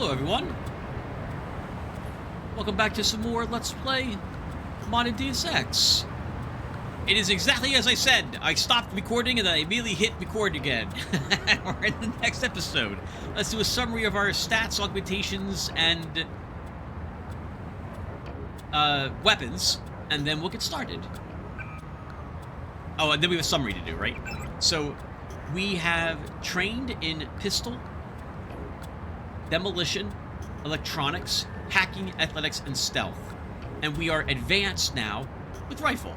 Hello everyone! Welcome back to some more Let's Play modded Deus Ex. It is exactly as I said. I stopped recording and then I immediately hit record again. We're in the next episode. Let's do a summary of our stats, augmentations, and weapons, and then we'll get started. Oh, and then we have a summary to do, right? So, we have trained in pistol, demolition, electronics, hacking, athletics, and stealth. And we are advanced now with rifle.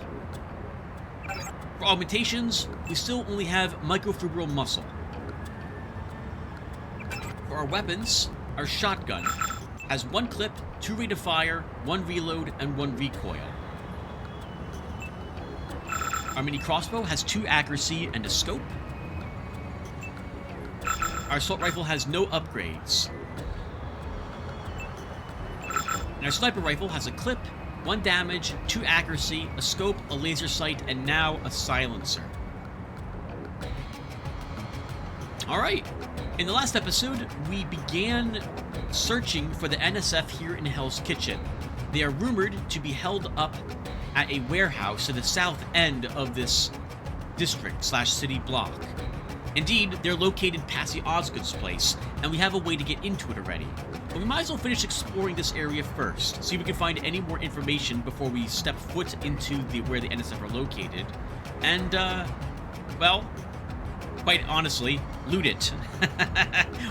For augmentations, we still only have microfibril muscle. For our weapons, our shotgun has 1 clip, 2 rate of fire, 1 reload, and 1 recoil. Our mini crossbow has 2 accuracy and a scope. Our assault rifle has no upgrades. And our sniper rifle has a clip, 1 damage, 2 accuracy, a scope, a laser sight, and now a silencer. Alright, in the last episode, we began searching for the NSF here in Hell's Kitchen. They are rumored to be held up at a warehouse at the south end of this district/city block. Indeed, they're located past the Osgood's place, and we have a way to get into it already. But we might as well finish exploring this area first, see if we can find any more information before we step foot into where the NSF are located. And, well, quite honestly, loot it.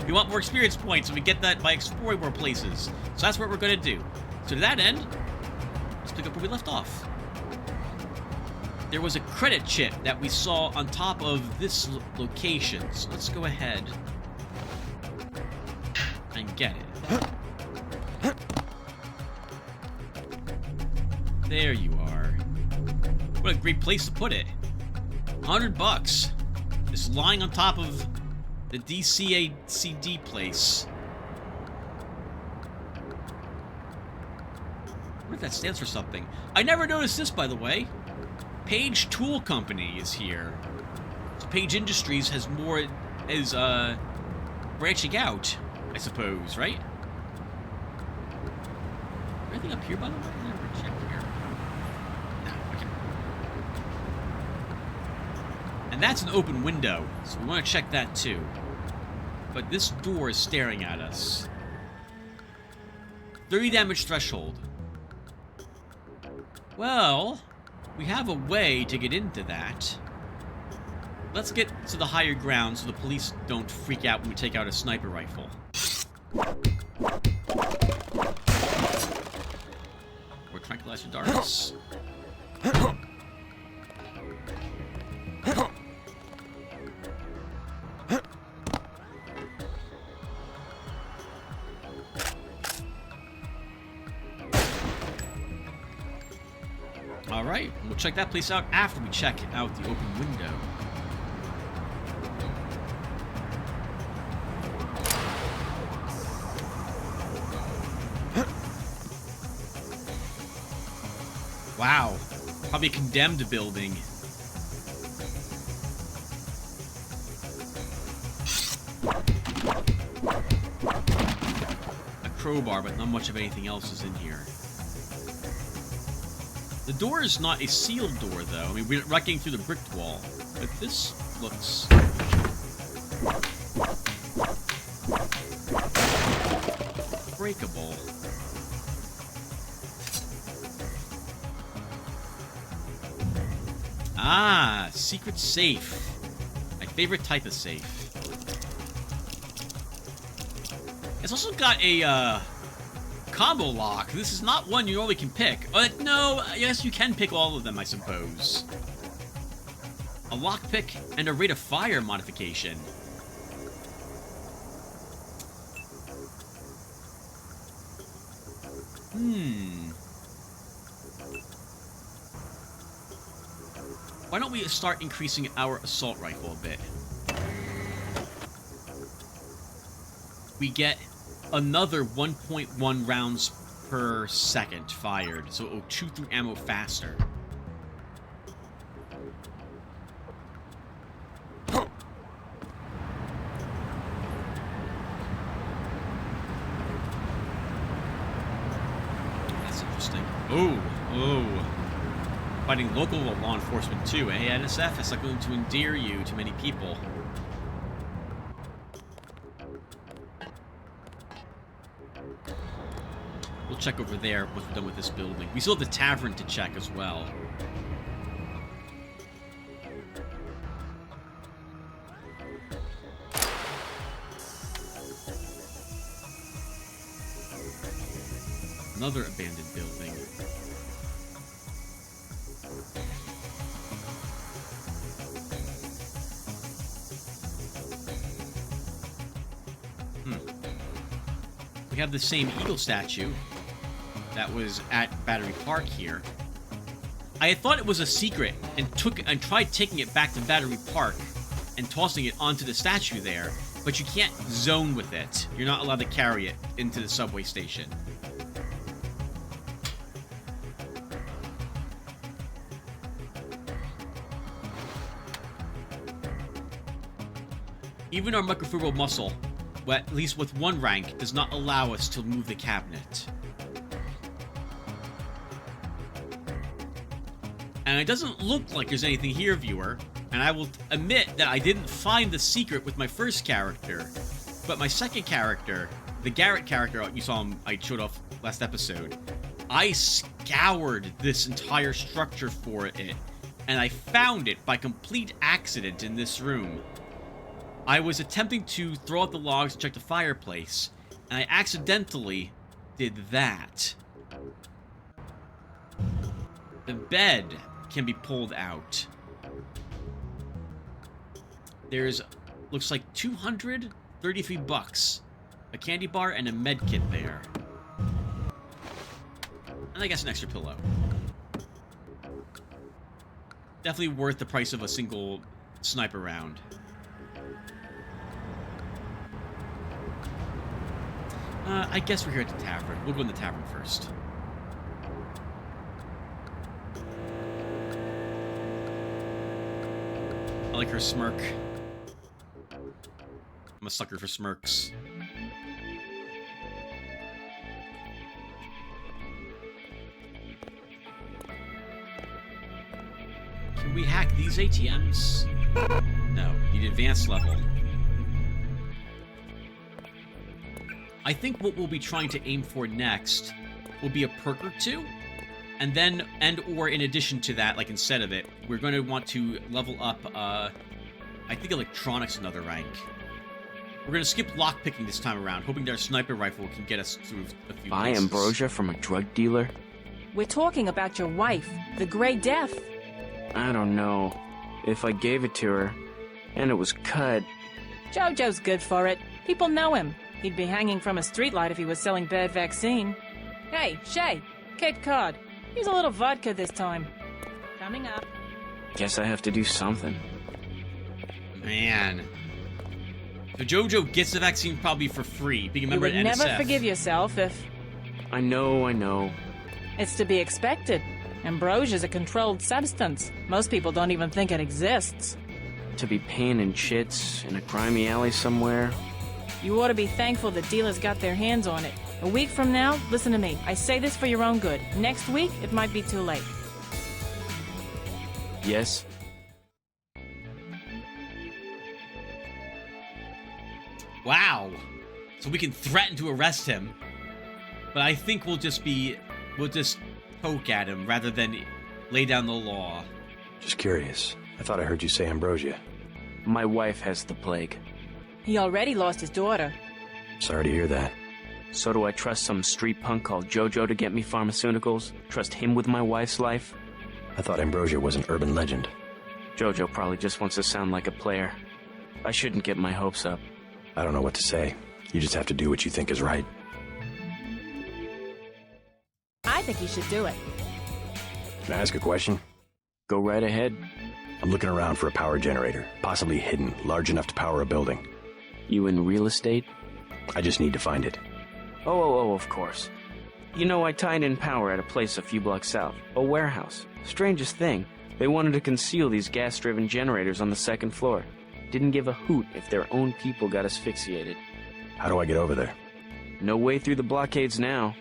We want more experience points, and we get that by exploring more places. So that's what we're going to do. So to that end, let's pick up where we left off. There was a credit chip that we saw on top of this location, so let's go ahead and get it. There you are. What a great place to put it. $100. Just lying on top of the DCACD place. I wonder if that stands for something. I never noticed this, by the way. Page Tool Company is here. So Page Industries has more, is, branching out, I suppose, right? Anything up here, by the way? I never checked here. No, okay. And that's an open window, so we want to check that too. But this door is staring at us. 30 damage threshold. Well, we have a way to get into that. Let's get to the higher ground so the police don't freak out when we take out a sniper rifle. Or tranquilizer darts. Alright, we'll check that place out after we check out the open window. Wow, probably a condemned building. A crowbar, but not much of anything else is in here. The door is not a sealed door, though. I mean, we're not getting through the brick wall. But this looks... breakable. Ah, secret safe. My favorite type of safe. It's also got a, combo lock. This is not one you normally can pick. No, yes, you can pick all of them, I suppose. A lockpick and a rate of fire modification. Why don't we start increasing our assault rifle a bit? We get another 1.1 rounds per second fired, so it will chew through ammo faster. Oh. Fighting local law enforcement too, eh, NSF? It's not going to endear you to many people. We'll check over there once we're done with this building. We still have the tavern to check as well. Another abandoned building. We have the same eagle statue that was at Battery Park here. I had thought it was a secret and tried taking it back to Battery Park and tossing it onto the statue there, but you can't zone with it. You're not allowed to carry it into the subway station. Even our microfibril muscle, well, at least with one rank, does not allow us to move the cabinet. And it doesn't look like there's anything here, viewer, and I will admit that I didn't find the secret with my first character, but my second character, the Garrett character you saw him, I showed off last episode, I scoured this entire structure for it, and I found it by complete accident in this room. I was attempting to throw out the logs and check the fireplace, and I accidentally did that. The bed can be pulled out. There's, looks like 233 bucks, a candy bar, and a med kit there. And I guess an extra pillow. Definitely worth the price of a single sniper round. I guess we're here at the tavern. We'll go in the tavern first. I like her smirk. I'm a sucker for smirks. Can we hack these ATMs? No, need advanced level. I think what we'll be trying to aim for next will be a perk or two, and then, or in addition to that, like instead of it, we're going to want to level up, I think electronics another rank. We're going to skip lockpicking this time around, hoping that our sniper rifle can get us through a few Buy places. ambrosia from a drug dealer? We're talking about your wife, the Grey Death. I don't know. If I gave it to her, and it was cut... Jojo's good for it. People know him. He'd be hanging from a streetlight if he was selling bad vaccine. Hey, Shay, Cape Cod. Here's a little vodka this time. Coming up. Guess I have to do something. Man. So Jojo gets the vaccine probably for free, being a member You at would NSF. never forgive yourself if... I know. It's to be expected. Ambrosia's a controlled substance. Most people don't even think it exists. To be paying in chits in a grimy alley somewhere. You ought to be thankful the dealers got their hands on it. A week from now, listen to me. I say this for your own good. Next week, it might be too late. Yes? Wow. So we can threaten to arrest him. But I think we'll just poke at him rather than lay down the law. Just curious. I thought I heard you say ambrosia. My wife has the plague. He already lost his daughter. Sorry to hear that. So do I trust some street punk called Jojo to get me pharmaceuticals? Trust him with my wife's life? I thought ambrosia was an urban legend. Jojo probably just wants to sound like a player. I shouldn't get my hopes up. I don't know what to say. You just have to do what you think is right. I think you should do it. Can I ask a question? Go right ahead. I'm looking around for a power generator, possibly hidden, large enough to power a building. You in real estate? I just need to find it. Oh, of course. You know, I tied in power at a place a few blocks south. A warehouse. Strangest thing, they wanted to conceal these gas-driven generators on the second floor. Didn't give a hoot if their own people got asphyxiated. How do I get over there? No way through the blockades now.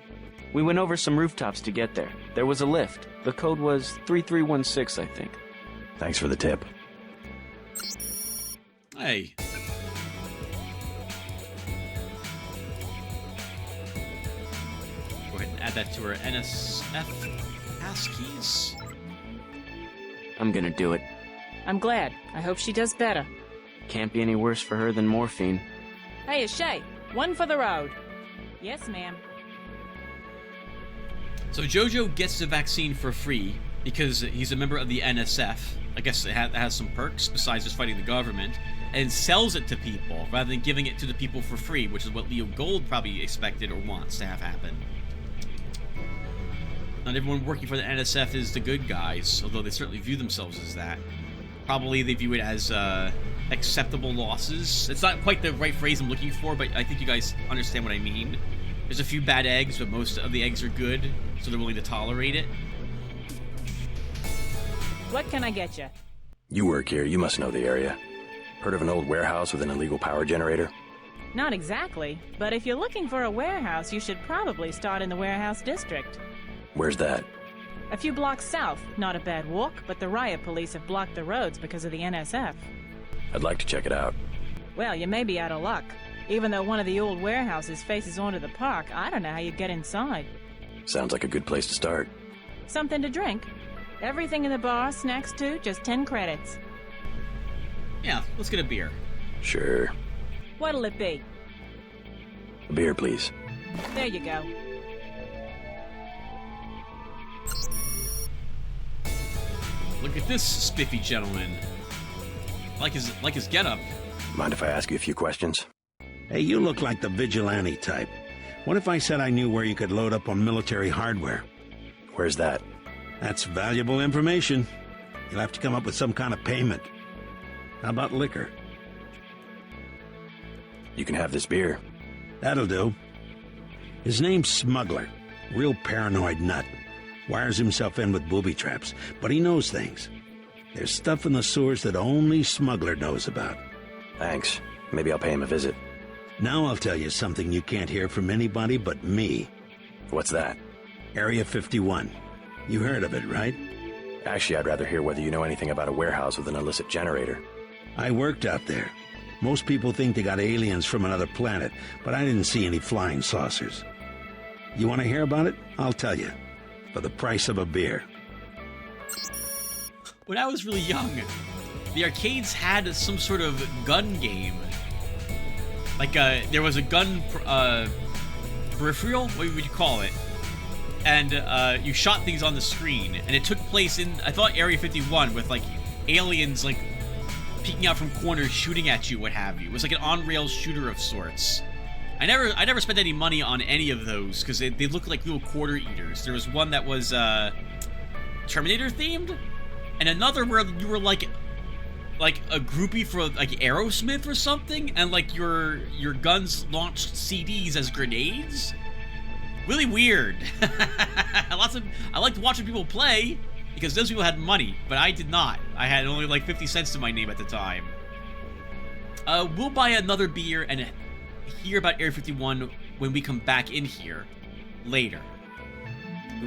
We went over some rooftops to get there. There was a lift. The code was 3316, I think. Thanks for the tip. Hey. Go ahead and add that to our NSF passkeys. I'm gonna do it. I'm glad. I hope she does better. Can't be any worse for her than morphine. Hey, Shay, one for the road. Yes, ma'am. So Jojo gets the vaccine for free because he's a member of the NSF. I guess it has some perks besides just fighting the government, and sells it to people rather than giving it to the people for free, which is what Leo Gold probably expected or wants to have happen. Not everyone working for the NSF is the good guys, although they certainly view themselves as that. Probably they view it as acceptable losses. It's not quite the right phrase I'm looking for, but I think you guys understand what I mean. There's a few bad eggs, but most of the eggs are good, so they're willing to tolerate it. What can I get you? You work here, you must know the area. Heard of an old warehouse with an illegal power generator? Not exactly, but if you're looking for a warehouse, you should probably start in the warehouse district. Where's that? A few blocks south. Not a bad walk, but the riot police have blocked the roads because of the NSF. I'd like to check it out. Well, you may be out of luck. Even though one of the old warehouses faces onto the park, I don't know how you'd get inside. Sounds like a good place to start. Something to drink? Everything in the bar, snacks too, just 10 credits. Yeah, let's get a beer. Sure. What'll it be? A beer, please. There you go. Look at this spiffy gentleman. Like his getup. Mind if I ask you a few questions? Hey, you look like the vigilante type. What if I said I knew where you could load up on military hardware? Where's that? That's valuable information. You'll have to come up with some kind of payment. How about liquor? You can have this beer. That'll do. His name's Smuggler. Real paranoid nut. Wires himself in with booby traps, but he knows things. There's stuff in the sewers that only Smuggler knows about. Thanks. Maybe I'll pay him a visit. Now I'll tell you something you can't hear from anybody but me. What's that? Area 51. You heard of it, right? Actually, I'd rather hear whether you know anything about a warehouse with an illicit generator. I worked out there. Most people think they got aliens from another planet, but I didn't see any flying saucers. You want to hear about it? I'll tell you. For the price of a beer. When I was really young, the arcades had some sort of gun game. Like, there was a gun peripheral? What would you call it? And you shot things on the screen, and it took place in, I thought, Area 51, with, like, aliens, like, peeking out from corners, shooting at you, what have you. It was like an on-rails shooter of sorts. I never spent any money on any of those, because they looked like little quarter eaters. There was one that was, Terminator-themed, and another where you were, like a groupie for, like, Aerosmith or something, and, like, your guns launched CDs as grenades. Really weird. I liked watching people play, because those people had money, but I did not. I had only, like, 50 cents to my name at the time. We'll buy another beer and hear about Area 51 when we come back in here later.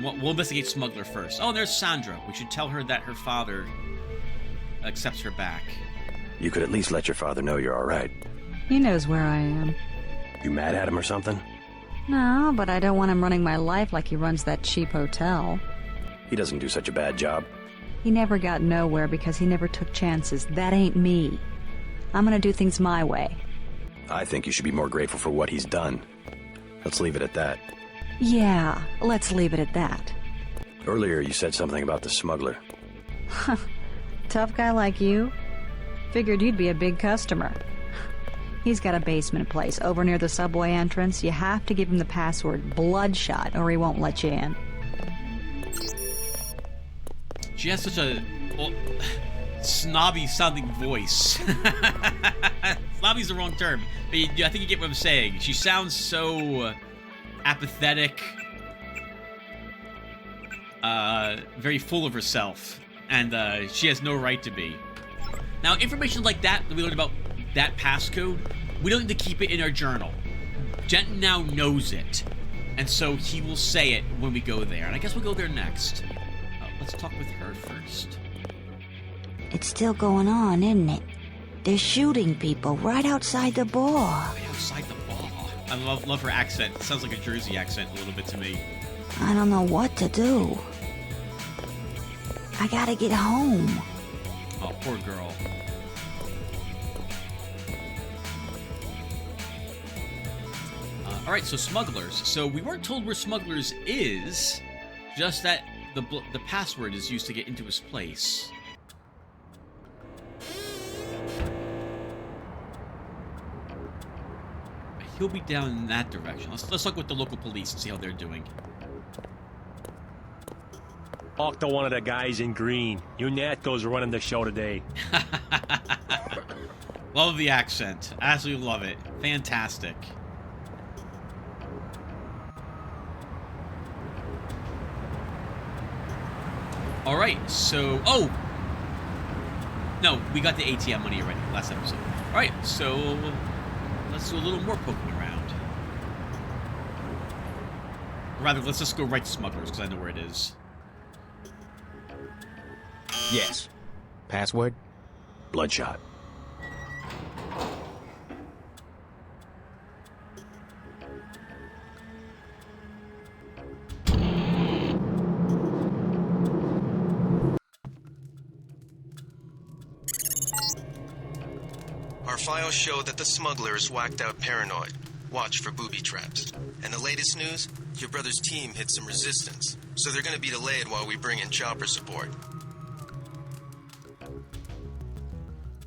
We'll investigate Smuggler first. Oh, and there's Sandra. We should tell her that her father accepts her back. You could at least let your father know you're alright. He knows where I am. You mad at him or something? No, but I don't want him running my life like he runs that cheap hotel. He doesn't do such a bad job. He never got nowhere because he never took chances. That ain't me. I'm gonna do things my way. I think you should be more grateful for what he's done. Let's leave it at that. Yeah, let's leave it at that. Earlier you said something about the smuggler. Tough guy like you? Figured you'd be a big customer. He's got a basement place over near the subway entrance. You have to give him the password Bloodshot or he won't let you in. She has such a snobby-sounding voice. Snobby's the wrong term, but I think you get what I'm saying. She sounds so apathetic, very full of herself, and she has no right to be. Now, information like that we learned about that passcode, we don't need to keep it in our journal. Jenton now knows it. And so he will say it when we go there. And I guess we'll go there next. Let's talk with her first. It's still going on, isn't it? They're shooting people right outside the bar. Right outside the bar. I love her accent. It sounds like a Jersey accent a little bit to me. I don't know what to do. I gotta get home. Oh, poor girl. Alright, so smugglers. So we weren't told where smugglers is, just that the password is used to get into his place. He'll be down in that direction. Let's look with the local police and see how they're doing. Talk to one of the guys in green. You Natco's running the show today. Love the accent. Absolutely love it. Fantastic. Alright, so... Oh! No, we got the ATM money already, last episode. Alright, so... Let's do a little more poking around. Or rather, let's just go right to smugglers, because I know where it is. Yes. Password? Bloodshot. Our files show that the smugglers whacked out Paranoid. Watch for booby traps. And the latest news? Your brother's team hit some resistance, so they're gonna be delayed while we bring in chopper support.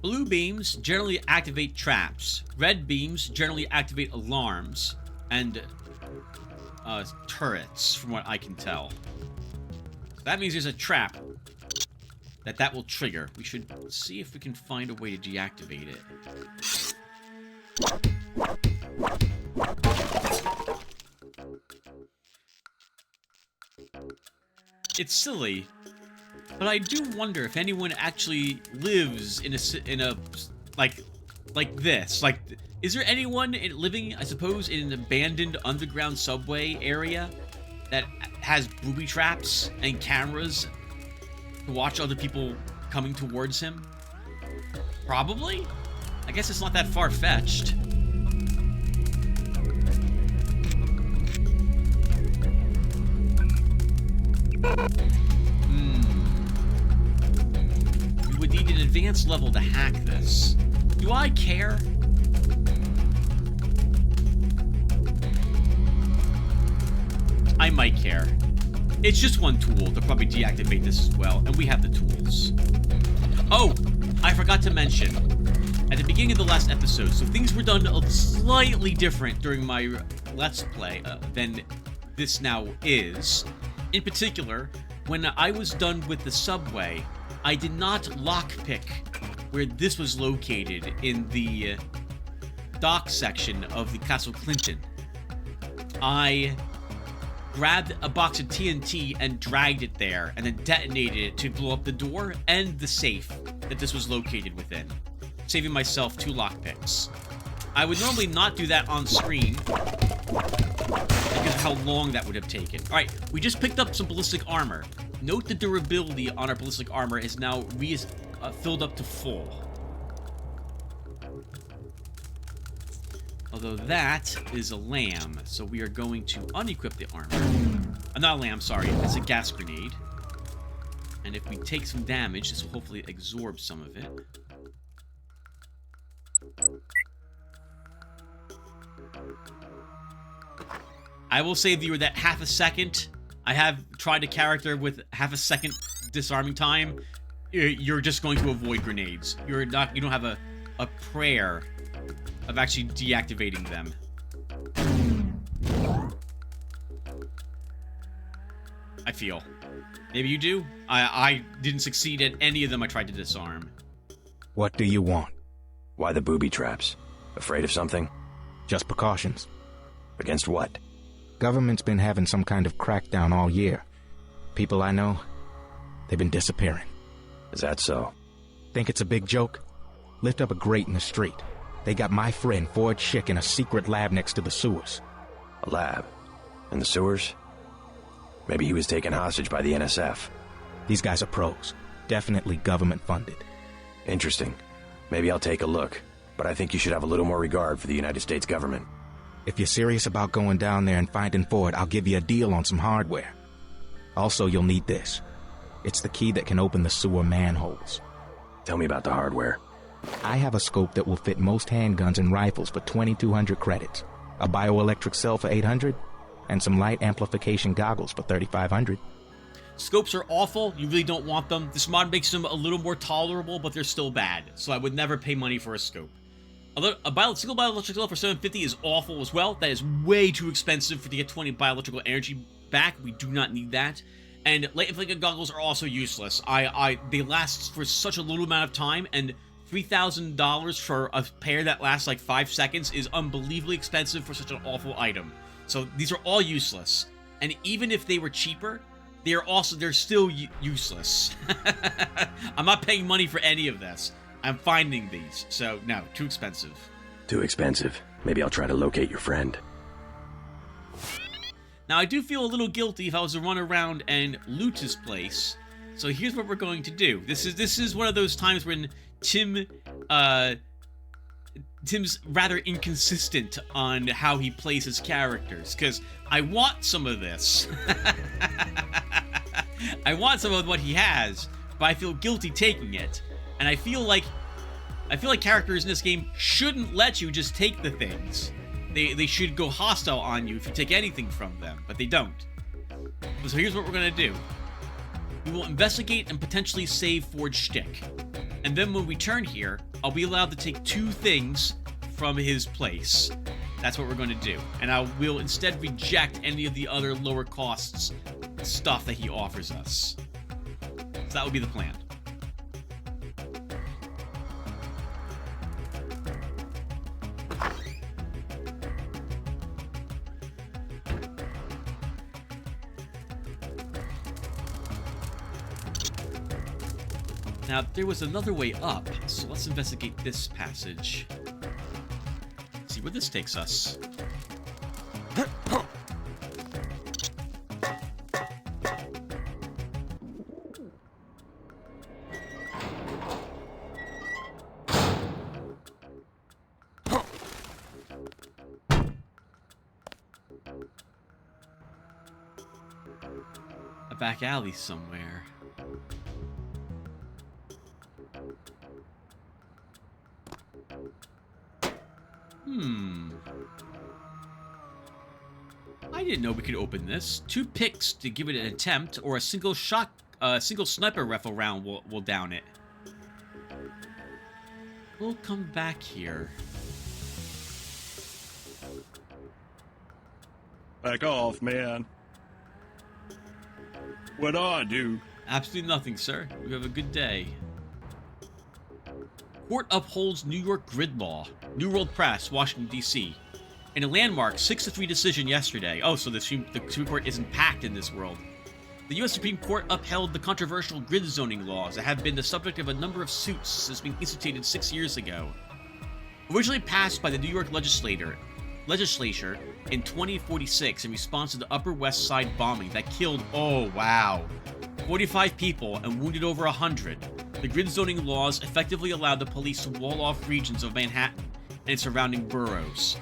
Blue beams generally activate traps. Red beams generally activate alarms and turrets, from what I can tell. That means there's a trap that will trigger. We should see if we can find a way to deactivate it. It's silly, but I do wonder if anyone actually lives in a like this. Like, is there anyone living, I suppose, in an abandoned underground subway area that has booby traps and cameras to watch other people coming towards him? Probably? I guess it's not that far-fetched. We would need an advanced level to hack this. Do I care? I might care. It's just one tool to probably deactivate this as well, and we have the tools. Oh, I forgot to mention, at the beginning of the last episode, so things were done slightly different during my Let's Play than this now is. In particular, when I was done with the subway, I did not lockpick where this was located in the dock section of the Castle Clinton. I grabbed a box of TNT and dragged it there, and then detonated it to blow up the door and the safe that this was located within, saving myself 2 lockpicks. I would normally not do that on screen because of how long that would have taken. Alright, we just picked up some ballistic armor. Note the durability on our ballistic armor is now filled up to full. Although that is a lamb, so we are going to unequip the armor. Not a lamb, sorry. It's a gas grenade. And if we take some damage, this will hopefully absorb some of it. I will say, viewer, that half a second, I have tried a character with half a second disarming time. You're just going to avoid grenades. You don't have a prayer of actually deactivating them. I feel. Maybe you do? I didn't succeed at any of them I tried to disarm. What do you want? Why the booby traps? Afraid of something? Just precautions. Against what? Government's been having some kind of crackdown all year. People I know, they've been disappearing. Is that so? Think it's a big joke? Lift up a grate in the street. They got my friend Ford Schick in a secret lab next to the sewers. A lab? And the sewers? Maybe he was taken hostage by the NSF. These guys are pros. Definitely government funded. Interesting. Maybe I'll take a look. But I think you should have a little more regard for the United States government. If you're serious about going down there and finding Ford, I'll give you a deal on some hardware. Also, you'll need this. It's the key that can open the sewer manholes. Tell me about the hardware. I have a scope that will fit most handguns and rifles for 2,200 credits, a bioelectric cell for 800, and some light amplification goggles for 3,500. Scopes are awful. You really don't want them. This mod makes them a little more tolerable, but they're still bad. So I would never pay money for a scope. A single bioelectric cell for 750 is awful as well. That is way too expensive to get 20 bioelectrical energy back. We do not need that. And light amplification goggles are also useless. They last for such a little amount of time, and $3,000 for a pair that lasts like 5 seconds is unbelievably expensive for such an awful item. So these are all useless. And even if they were cheaper, they're still useless. I'm not paying money for any of this. I'm finding these. So no, too expensive. Too expensive. Maybe I'll try to locate your friend. Now I do feel a little guilty if I was to run around and loot his place. So here's what we're going to do. This is one of those times when Tim's rather inconsistent on how he plays his characters, because I want some of this. I want some of what he has, but I feel guilty taking it. And I feel like characters in this game shouldn't let you just take the things. They should go hostile on you if you take anything from them, but they don't. So here's what we're gonna do. We will investigate and potentially save Ford's shtick. And then when we turn here, I'll be allowed to take 2 things from his place. That's what we're going to do. And I will instead reject any of the other lower costs stuff that he offers us. So that would be the plan. Now, there was another way up, so let's investigate this passage. See where this takes us. A back alley somewhere. I didn't know we could open this. 2 picks to give it an attempt, or a single sniper rifle round will down it. We'll come back here. Back off, man. What do I do? Absolutely nothing, sir. You have a good day. Court upholds New York grid law. New World Press, Washington, D.C. In a landmark 6-3 decision yesterday. Oh, so the Supreme Court isn't packed in this world. The U.S. Supreme Court upheld the controversial grid zoning laws that have been the subject of a number of suits since being instituted 6 years ago. Originally passed by the New York legislature in 2046 in response to the Upper West Side bombing that killed, 45 people and wounded over 100. The grid zoning laws effectively allowed the police to wall off regions of Manhattan and its surrounding boroughs.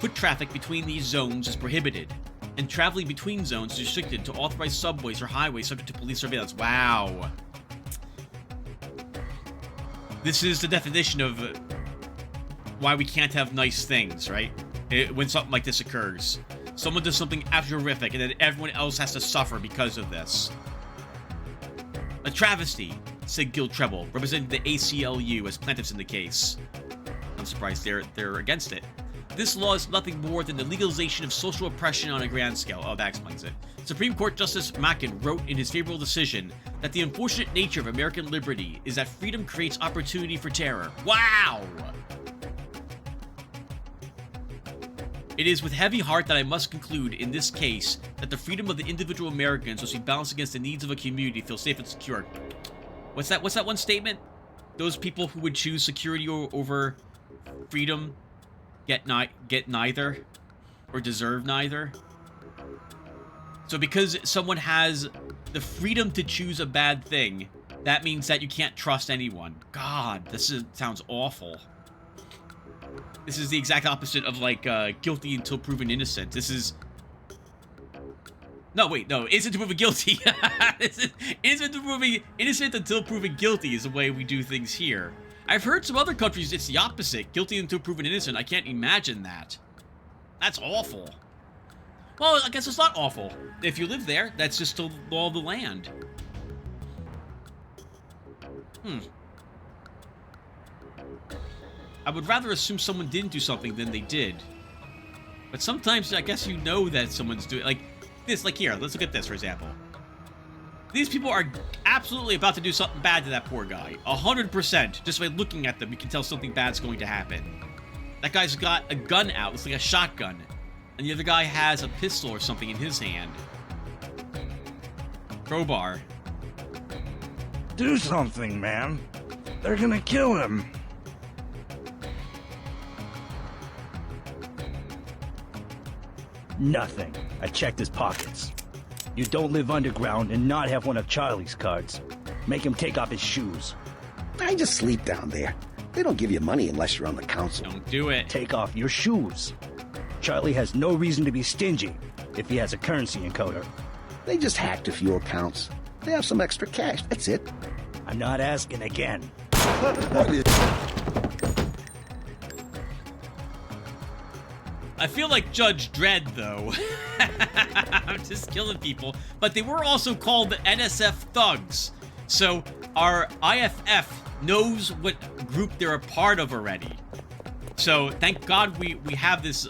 Foot traffic between these zones is prohibited, and traveling between zones is restricted to authorized subways or highways subject to police surveillance. Wow. This is the definition of why we can't have nice things, right? When something like this occurs. Someone does something absolutely horrific, and then everyone else has to suffer because of this. A travesty, said Gil Treble, representing the ACLU as plaintiffs in the case. I'm surprised they're against it. This law is nothing more than the legalization of social oppression on a grand scale. Oh, that explains it. Supreme Court Justice Mackin wrote in his favorable decision that the unfortunate nature of American liberty is that freedom creates opportunity for terror. Wow! It is with heavy heart that I must conclude in this case that the freedom of the individual Americans must be balanced against the needs of a community to feel safe and secure. What's that one statement? Those people who would choose security over freedom get neither, or deserve neither. So because someone has the freedom to choose a bad thing, that means that you can't trust anyone. God, sounds awful. This is the exact opposite of, like, guilty until proven innocent. This is... No, wait, no. Innocent until proven guilty. Innocent until proven guilty is the way we do things here. I've heard some other countries it's the opposite. Guilty until proven innocent. I can't imagine that. That's awful. Well, I guess it's not awful. If you live there, that's just the law of the land. I would rather assume someone didn't do something than they did. But sometimes, I guess you know that someone's doing... Like, this, like here, let's look at this, for example. These people are absolutely about to do something bad to that poor guy. 100%. Just by looking at them, you can tell something bad's going to happen. That guy's got a gun out. Looks like a shotgun. And the other guy has a pistol or something in his hand. Crowbar. Do something, man. They're gonna kill him. Nothing. I checked his pockets. You don't live underground and not have one of Charlie's cards. Make him take off his shoes. I just sleep down there. They don't give you money unless you're on the council. Don't do it. Take off your shoes. Charlie has no reason to be stingy if he has a currency encoder. They just hacked a few accounts. They have some extra cash, that's it. I'm not asking again. I feel like Judge Dredd, though. I'm just killing people. But they were also called the NSF thugs. So our IFF knows what group they're a part of already. So thank God we have this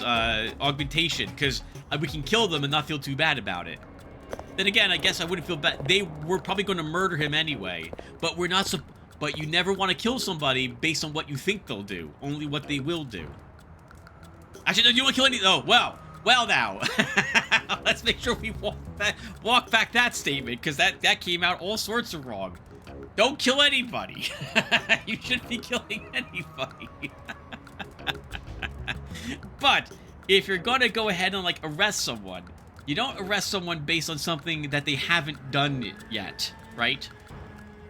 augmentation, because we can kill them and not feel too bad about it. Then again, I guess I wouldn't feel bad. They were probably going to murder him anyway. But we're not. But you never want to kill somebody based on what you think they'll do. Only what they will do. Actually, no, you want to kill any? Oh, well now. Let's make sure we walk back that statement, because that came out all sorts of wrong. Don't kill anybody. You shouldn't be killing anybody. But if you're gonna go ahead and, like, arrest someone, you don't arrest someone based on something that they haven't done yet, right?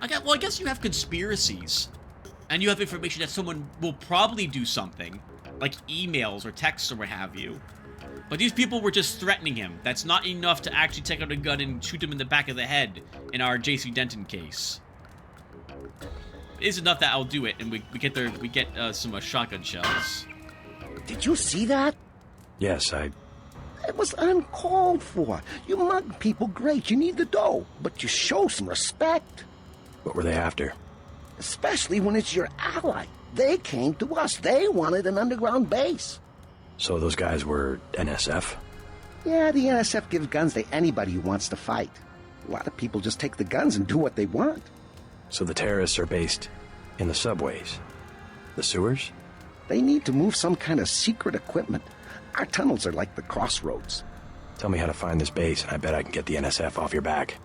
I guess you have conspiracies, and you have information that someone will probably do something, like emails or texts or what have you. But these people were just threatening him. That's not enough to actually take out a gun and shoot him in the back of the head in our J.C. Denton case. It is enough that I'll do it, and we get some shotgun shells. Did you see that? Yes, It was uncalled for. You mug people, great. You need the dough, but you show some respect. What were they after? Especially when it's your ally. They came to us. They wanted an underground base. So those guys were NSF? Yeah, the NSF gives guns to anybody who wants to fight. A lot of people just take the guns and do what they want. So the terrorists are based in the subways? The sewers? They need to move some kind of secret equipment. Our tunnels are like the crossroads. Tell me how to find this base, and I bet I can get the NSF off your back.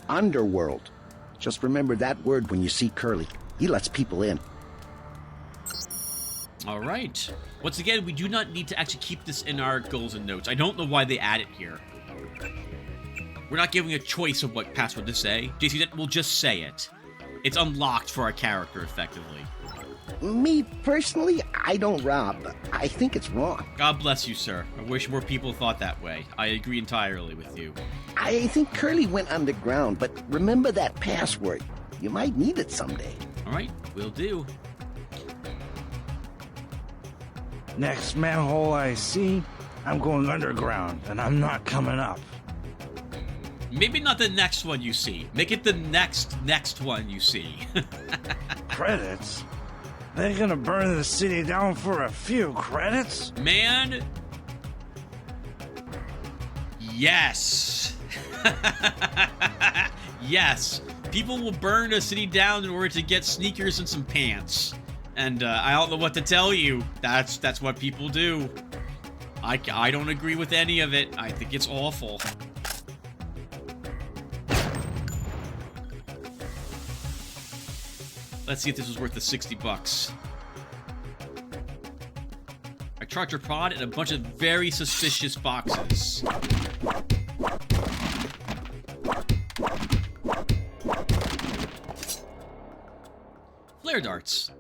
Underworld. Just remember that word when you see Curly. He lets people in. All right. Once again, we do not need to actually keep this in our goals and notes. I don't know why they add it here. We're not giving a choice of what password to say. JC, we'll just say it. It's unlocked for our character, effectively. Me, personally, I don't rob. I think it's wrong. God bless you, sir. I wish more people thought that way. I agree entirely with you. I think Curly went underground, but remember that password. You might need it someday. All right, will do. Next manhole I see, I'm going underground, and I'm not coming up. Maybe not the next one you see. Make it the next one you see. Credits? They're gonna burn the city down for a few credits? Man. Yes. Yes. People will burn a city down in order to get sneakers and some pants. And I don't know what to tell you. That's what people do. I don't agree with any of it. I think it's awful. Let's see if this was worth the $60. I charge a prod and a bunch of very suspicious boxes. flare darts.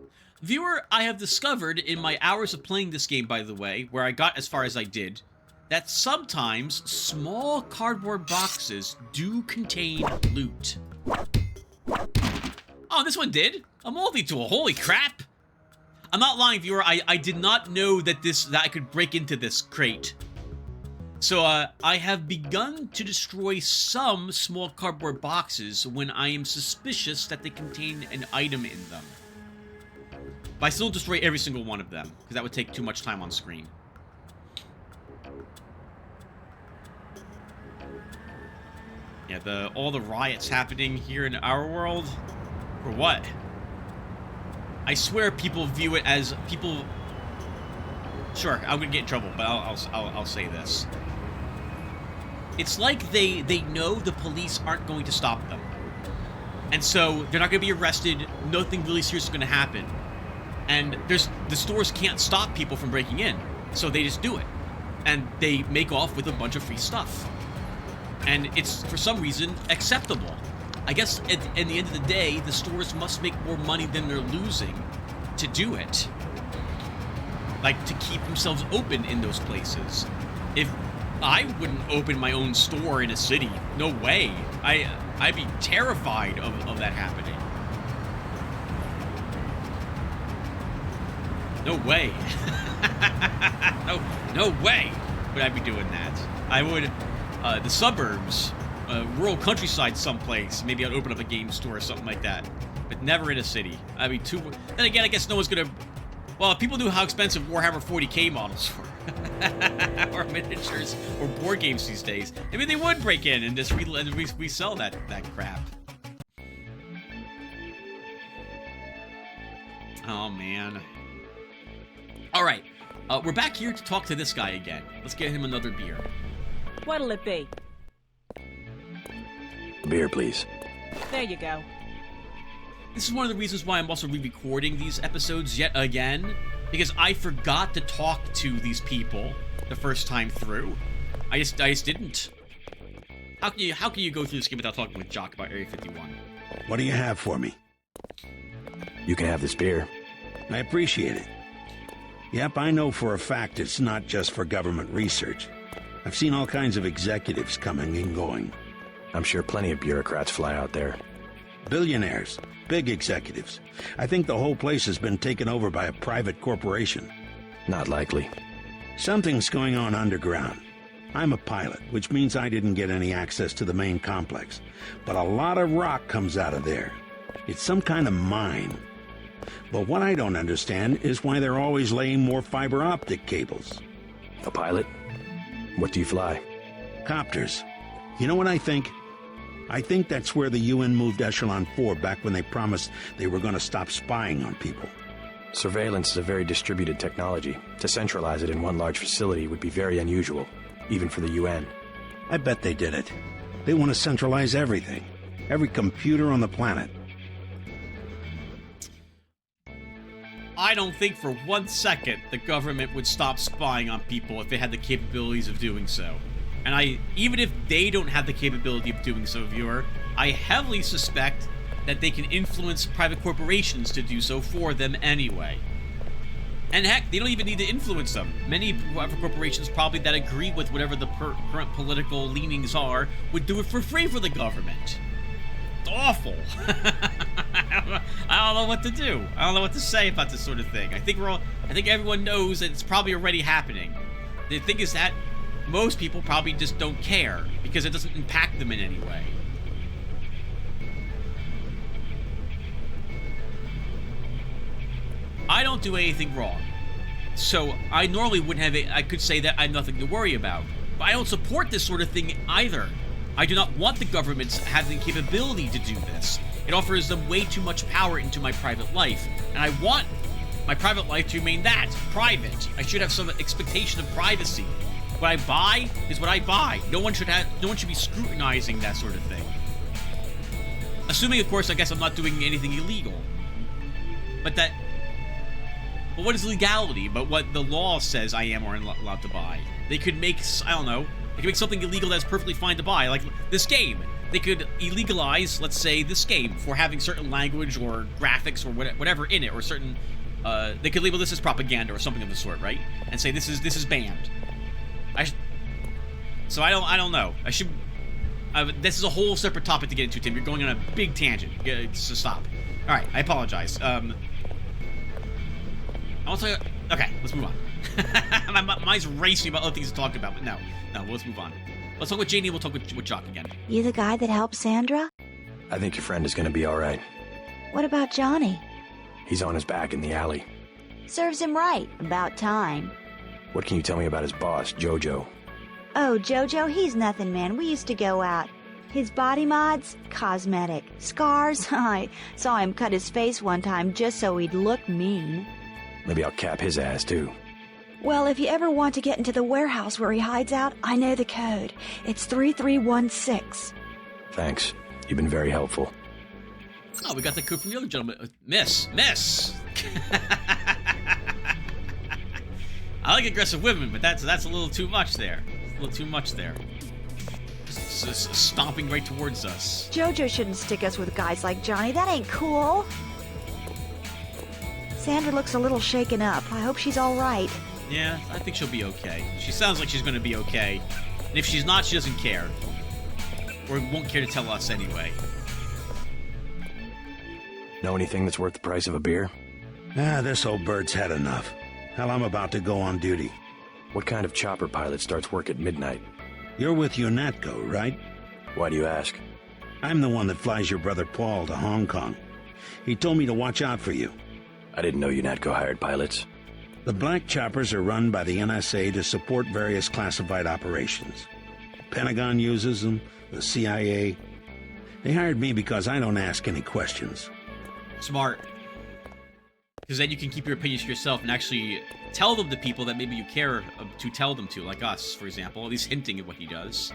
Viewer, I have discovered in my hours of playing this game, by the way, where I got as far as I did, that sometimes small cardboard boxes do contain loot. Oh, this one did? A multi-tool, holy crap! I'm not lying, viewer, I did not know that I could break into this crate. So, I have begun to destroy some small cardboard boxes when I am suspicious that they contain an item in them. But I still don't destroy every single one of them, because that would take too much time on screen. Yeah, all the riots happening here in our world? For what? I swear people view it as people... Sure, I'm gonna get in trouble, but I'll say this. It's like they know the police aren't going to stop them. And so they're not going to be arrested, nothing really serious is going to happen. And the stores can't stop people from breaking in, so they just do it. And they make off with a bunch of free stuff. And it's, for some reason, acceptable. I guess at the end of the day, the stores must make more money than they're losing to do it. Like, to keep themselves open in those places. If I wouldn't open my own store in a city. No way. I'd be terrified of that happening. No way. no way would I be doing that. I would, the suburbs, rural countryside someplace, maybe I'd open up a game store or something like that. But never in a city. I'd be too... Then again, I guess no one's gonna... Well, if people knew how expensive Warhammer 40k models were, or miniatures, or board games these days, maybe they would break in and just resell that crap. Oh, man. Alright, we're back here to talk to this guy again. Let's get him another beer. What'll it be? Beer, please. There you go. This is one of the reasons why I'm also re-recording these episodes yet again, because I forgot to talk to these people the first time through. I just didn't. How can you go through this game without talking with Jock about Area 51? What do you have for me? You can have this beer. I appreciate it. Yep, I know for a fact it's not just for government research. I've seen all kinds of executives coming and going. I'm sure plenty of bureaucrats fly out there. Billionaires. Big executives. I think the whole place has been taken over by a private corporation. Not likely. Something's going on underground. I'm a pilot, which means I didn't get any access to the main complex. But a lot of rock comes out of there. It's some kind of mine. But what I don't understand is why they're always laying more fiber optic cables. A pilot? What do you fly? Copters. You know what I think? I think that's where the UN moved Echelon 4 back when they promised they were going to stop spying on people. Surveillance is a very distributed technology. To centralize it in one large facility would be very unusual, even for the UN. I bet they did it. They want to centralize everything. Every computer on the planet. I don't think for 1 second the government would stop spying on people if they had the capabilities of doing so. And even if they don't have the capability of doing so, viewer, I heavily suspect that they can influence private corporations to do so for them anyway. And heck, they don't even need to influence them. Many private corporations probably that agree with whatever the current political leanings are would do it for free for the government. It's awful. I don't know what to do. I don't know what to say about this sort of thing. I think everyone knows that it's probably already happening. The thing is that most people probably just don't care because it doesn't impact them in any way. I don't do anything wrong. So I normally wouldn't have I could say that I have nothing to worry about. But I don't support this sort of thing either. I do not want the governments having the capability to do this. It offers them way too much power into my private life. And I want my private life to remain that, private. I should have some expectation of privacy. What I buy is what I buy. No one should be scrutinizing that sort of thing. Assuming, of course, I guess I'm not doing anything illegal. But what is legality? But what the law says I am or am allowed to buy. They could make, I don't know, they could make something illegal that's perfectly fine to buy. Like this game. they could illegalize, let's say, this game for having certain language or graphics or whatever in it, or certain. They could label this as propaganda or something of the sort, right? And say this is banned. So I don't know. I should. This is a whole separate topic to get into, Tim. You're going on a big tangent. So stop. All right, I apologize. I'll tell you. Okay, let's move on. My mind's racing about other things to talk about, but no, let's move on. Let's talk with Janie. We'll talk with Jock again. You the guy that helped Sandra? I think your friend is going to be all right. What about Johnny? He's on his back in the alley. Serves him right. About time. What can you tell me about his boss, Jojo? Oh, Jojo, he's nothing, man. We used to go out. His body mods? Cosmetic. Scars? I saw him cut his face one time just so he'd look mean. Maybe I'll cap his ass, too. Well, if you ever want to get into the warehouse where he hides out, I know the code. It's 3316. Thanks. You've been very helpful. Oh, we got the code from the other gentleman. Miss! I like aggressive women, but that's a little too much there. A little too much there. Just stomping right towards us. Jojo shouldn't stick us with guys like Johnny. That ain't cool. Sandra looks a little shaken up. I hope she's all right. Yeah, I think she'll be okay. She sounds like she's going to be okay. And if she's not, she doesn't care. Or won't care to tell us anyway. Know anything that's worth the price of a beer? This old bird's had enough. Hell, I'm about to go on duty. What kind of chopper pilot starts work at midnight? You're with UNATCO, right? Why do you ask? I'm the one that flies your brother Paul to Hong Kong. He told me to watch out for you. I didn't know UNATCO hired pilots. The black choppers are run by the NSA to support various classified operations. Pentagon uses them, the CIA. They hired me because I don't ask any questions. Smart. Because then you can keep your opinions to yourself and actually tell them to people that maybe you care to tell them to, like us, for example, at least hinting at what he does.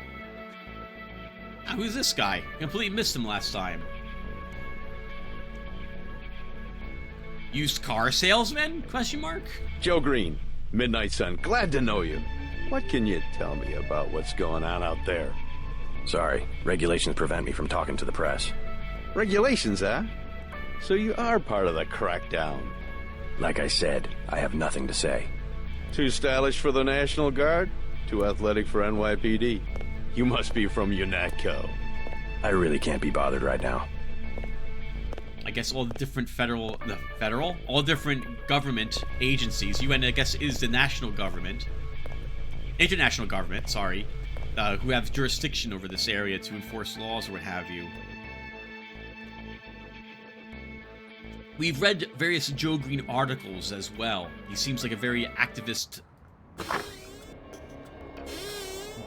Now, who's this guy? Completely missed him last time. Used car salesman? Question mark? Joe Green, Midnight Sun. Glad to know you. What can you tell me about what's going on out there? Sorry, regulations prevent me from talking to the press. Regulations, huh? So you are part of the crackdown. Like I said, I have nothing to say. Too stylish for the National Guard? Too athletic for NYPD? You must be from UNATCO. I really can't be bothered right now. I guess all the different all different government agencies. UN, I guess, is the national government. International government, sorry. Who have jurisdiction over this area to enforce laws or what have you. We've read various Joe Green articles as well. He seems like a very activist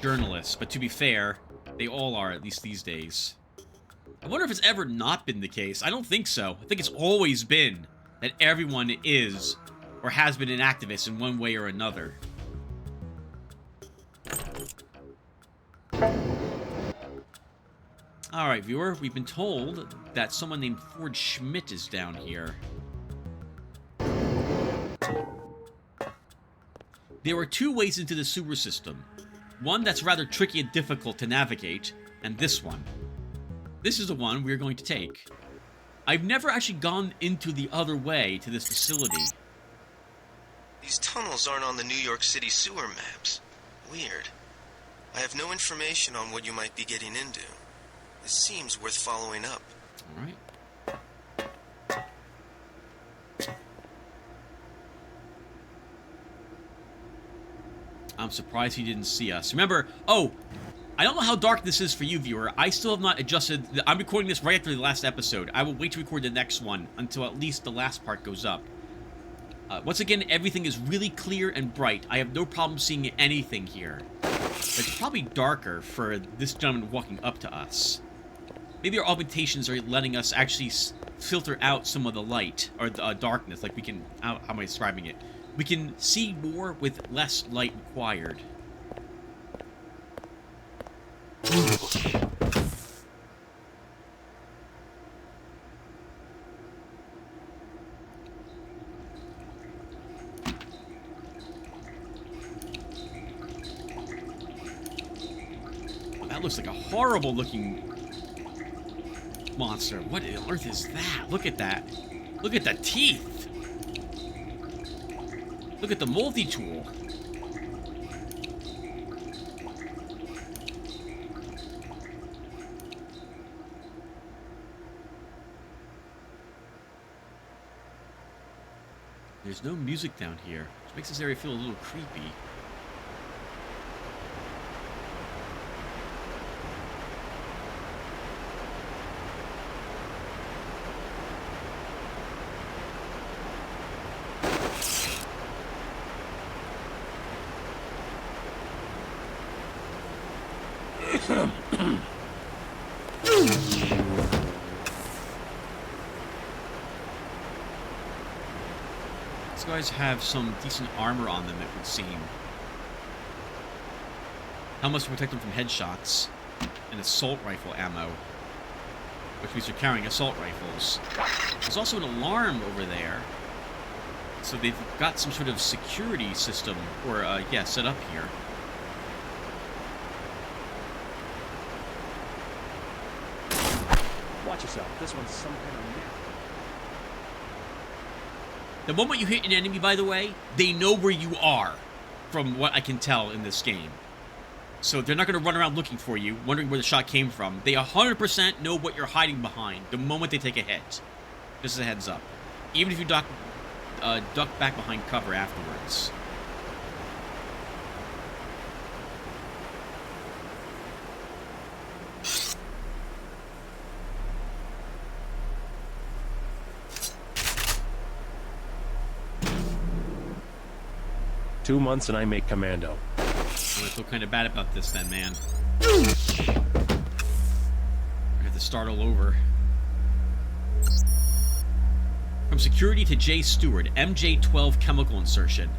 journalist, but to be fair, they all are, at least these days. I wonder if it's ever not been the case. I don't think so. I think it's always been that everyone is or has been an activist in one way or another. Alright, viewer, we've been told that someone named Ford Schmidt is down here. There are two ways into the sewer system. One that's rather tricky and difficult to navigate, and this one. This is the one we're going to take. I've never actually gone into the other way to this facility. These tunnels aren't on the New York City sewer maps. Weird. I have no information on what you might be getting into. This seems worth following up. Alright. I'm surprised he didn't see us. Remember, I don't know how dark this is for you, viewer. I still have not adjusted. I'm recording this right after the last episode. I will wait to record the next one until at least the last part goes up. Once again, everything is really clear and bright. I have no problem seeing anything here. It's probably darker for this gentleman walking up to us. Maybe our augmentations are letting us actually filter out some of the light, or the darkness, like we can, how am I describing it? We can see more with less light required. Well, that looks like a horrible looking monster. What on earth is that? Look at that. Look at the teeth. Look at the multi-tool. There's no music down here, which makes this area feel a little creepy. These guys have some decent armor on them, it would seem. Helmets to protect them from headshots, and assault rifle ammo, which means they're carrying assault rifles. There's also an alarm over there, so they've got some sort of security system, or yeah, set up here. Watch yourself. This one's some kind of map. The moment you hit an enemy, by the way, they know where you are, from what I can tell in this game. So they're not going to run around looking for you, wondering where the shot came from. They 100% know what you're hiding behind the moment they take a hit. Just as a heads up. Even if you duck back behind cover afterwards. Two months and I make commando. I feel kind of bad about this then, man. I have to start all over. From security to J. Stewart, MJ-12 chemical insertion.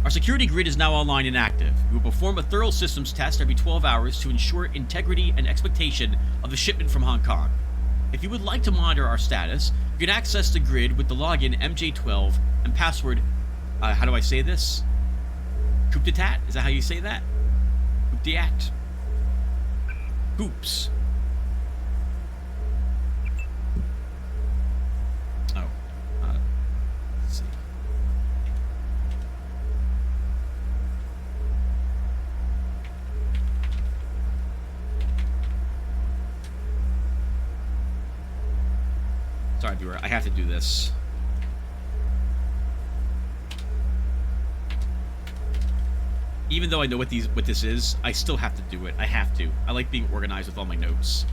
Our security grid is now online and active. We will perform a thorough systems test every 12 hours to ensure integrity and expectation of the shipment from Hong Kong. If you would like to monitor our status, you can access the grid with the login MJ-12 and password, how do I say this? Coop-de-tat? Is that how you say that? Coop-de-at. Oops. Oh. Let's see. Sorry, viewer. I have to do this. Even though I know what this is, I still have to do it. I have to. I like being organized with all my notes.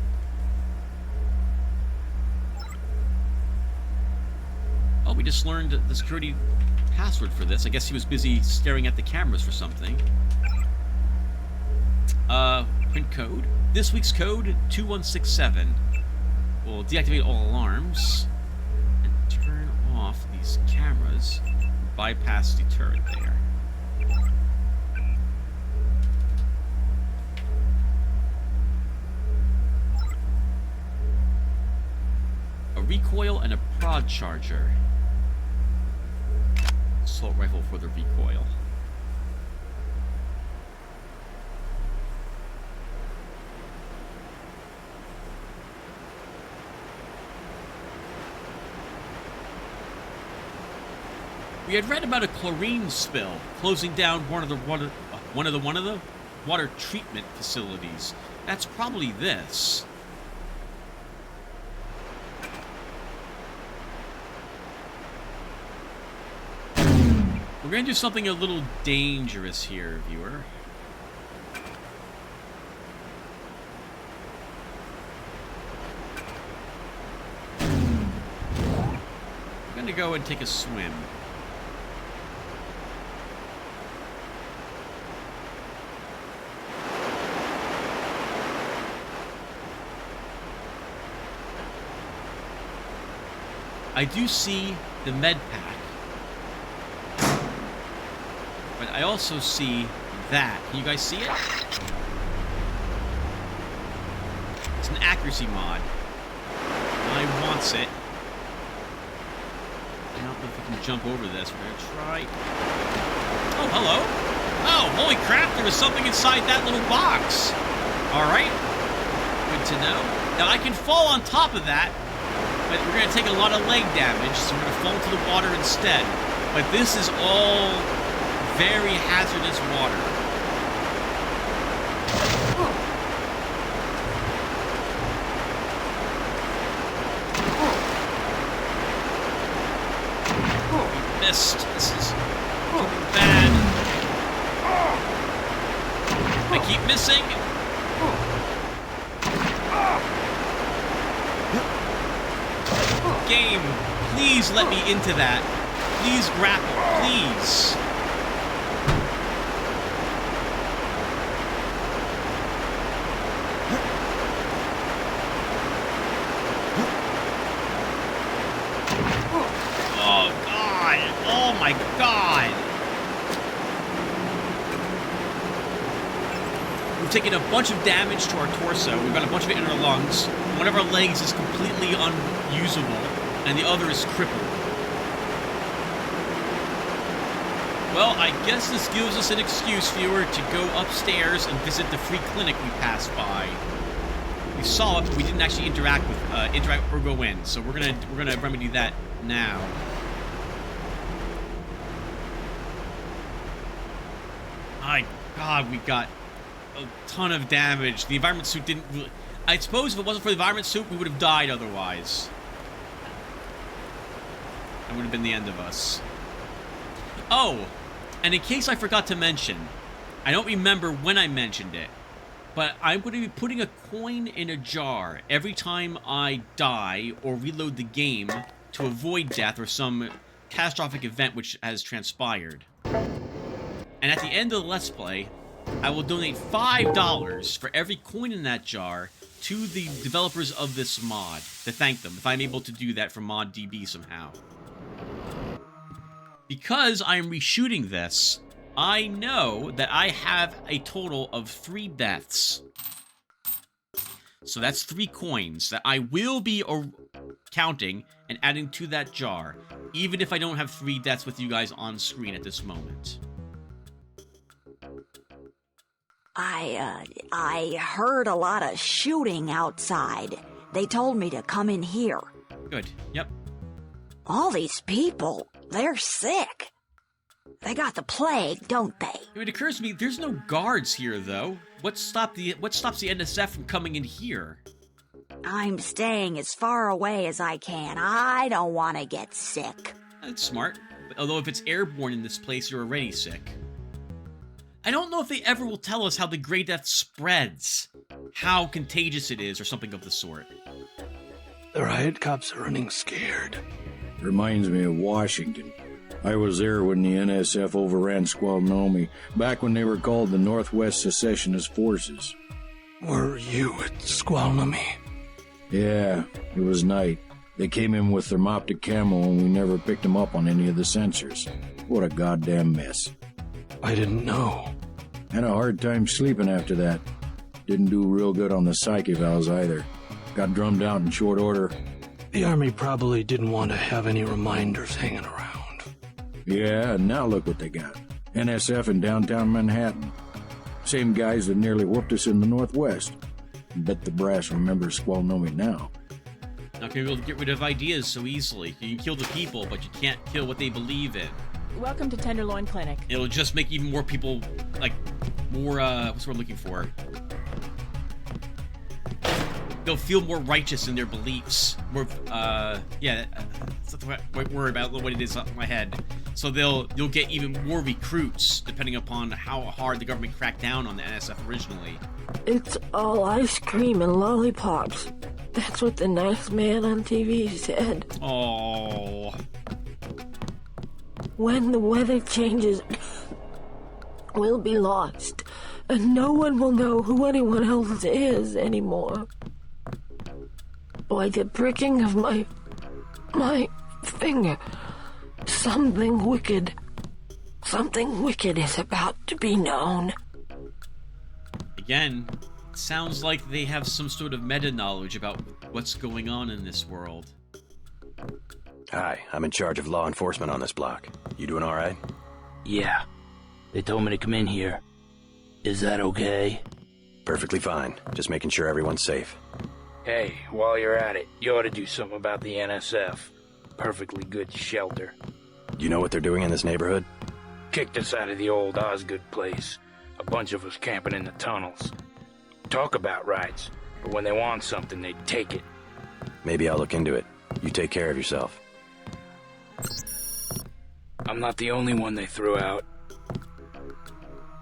Oh, we just learned the security password for this. I guess he was busy staring at the cameras for something. Print code. This week's code, 2167. We'll deactivate all alarms and turn off these cameras and bypass the turret there. A recoil and a prod charger. Assault rifle for the recoil. We had read about a chlorine spill closing down one of the water treatment facilities. That's probably this. We're going to do something a little dangerous here, viewer. We're going to go and take a swim. I do see the med pack. But I also see that. Can you guys see it? It's an accuracy mod. I wants it. I don't know if we can jump over this. We're gonna try. Oh, hello. Oh, holy crap, there was something inside that little box. Alright. Good to know. Now, I can fall on top of that, but we're going to take a lot of leg damage, so we're going to fall into the water instead. But this is all very hazardous water. We missed. This is bad. I keep missing. Game, please let me into that. Please grapple, please. Oh God! Oh my God! We've taken a bunch of damage to our torso. We've got a bunch of it in our lungs. One of our legs is completely unusable, and the other is crippled. Well, I guess this gives us an excuse, viewer, to go upstairs and visit the free clinic we passed by. We saw it, but we didn't actually interact or go in. So we're gonna remedy that now. My God, we got a ton of damage. The environment suit didn't really... I suppose if it wasn't for the environment suit, we would have died otherwise. That would have been the end of us. Oh, and in case I forgot to mention, I don't remember when I mentioned it, but I'm going to be putting a coin in a jar every time I die or reload the game to avoid death or some catastrophic event which has transpired. And at the end of the Let's Play, I will donate $5 for every coin in that jar to the developers of this mod to thank them, if I'm able to do that from ModDB somehow. Because I'm reshooting this, I know that I have a total of 3 deaths. So that's 3 coins that I will be counting and adding to that jar, even if I don't have 3 deaths with you guys on screen at this moment. I heard a lot of shooting outside. They told me to come in here. Good, yep. All these people, they're sick. They got the plague, don't they? It occurs to me, there's no guards here, though. What stops the NSF from coming in here? I'm staying as far away as I can. I don't want to get sick. That's smart. Although if it's airborne in this place, you're already sick. I don't know if they ever will tell us how the Grey Death spreads, how contagious it is, or something of the sort. The riot cops are running scared. Reminds me of Washington. I was there when the NSF overran Squalnomi, back when they were called the Northwest Secessionist Forces. Were you at Squalnomi? Yeah, it was night. They came in with thermoptic camo and we never picked them up on any of the sensors. What a goddamn mess. I didn't know. Had a hard time sleeping after that. Didn't do real good on the psych evals either. Got drummed out in short order. The army probably didn't want to have any reminders hanging around. Yeah, and now look what they got. NSF in downtown Manhattan. Same guys that nearly whooped us in the Northwest. Bet the brass remembers Squalnomi now. Not gonna be able to get rid of ideas so easily. You can kill the people, but you can't kill what they believe in. Welcome to Tenderloin Clinic. It'll just make even more people, like, more, what's the word I'm looking for? They'll feel more righteous in their beliefs. More, yeah, that's not the right word about what it is off my head. So you'll get even more recruits, depending upon how hard the government cracked down on the NSF originally. It's all ice cream and lollipops. That's what the nice man on TV said. Oh. When the weather changes, we'll be lost, and no one will know who anyone else is anymore. By the pricking of my finger, something wicked is about to be known. Again, it sounds like they have some sort of meta-knowledge about what's going on in this world. Hi, I'm in charge of law enforcement on this block. You doing all right? Yeah. They told me to come in here. Is that okay? Perfectly fine. Just making sure everyone's safe. Hey, while you're at it, you ought to do something about the NSF. Perfectly good shelter. You know what they're doing in this neighborhood? Kicked us out of the old Osgood place. A bunch of us camping in the tunnels. Talk about rights, but when they want something, they take it. Maybe I'll look into it. You take care of yourself. I'm not the only one they threw out.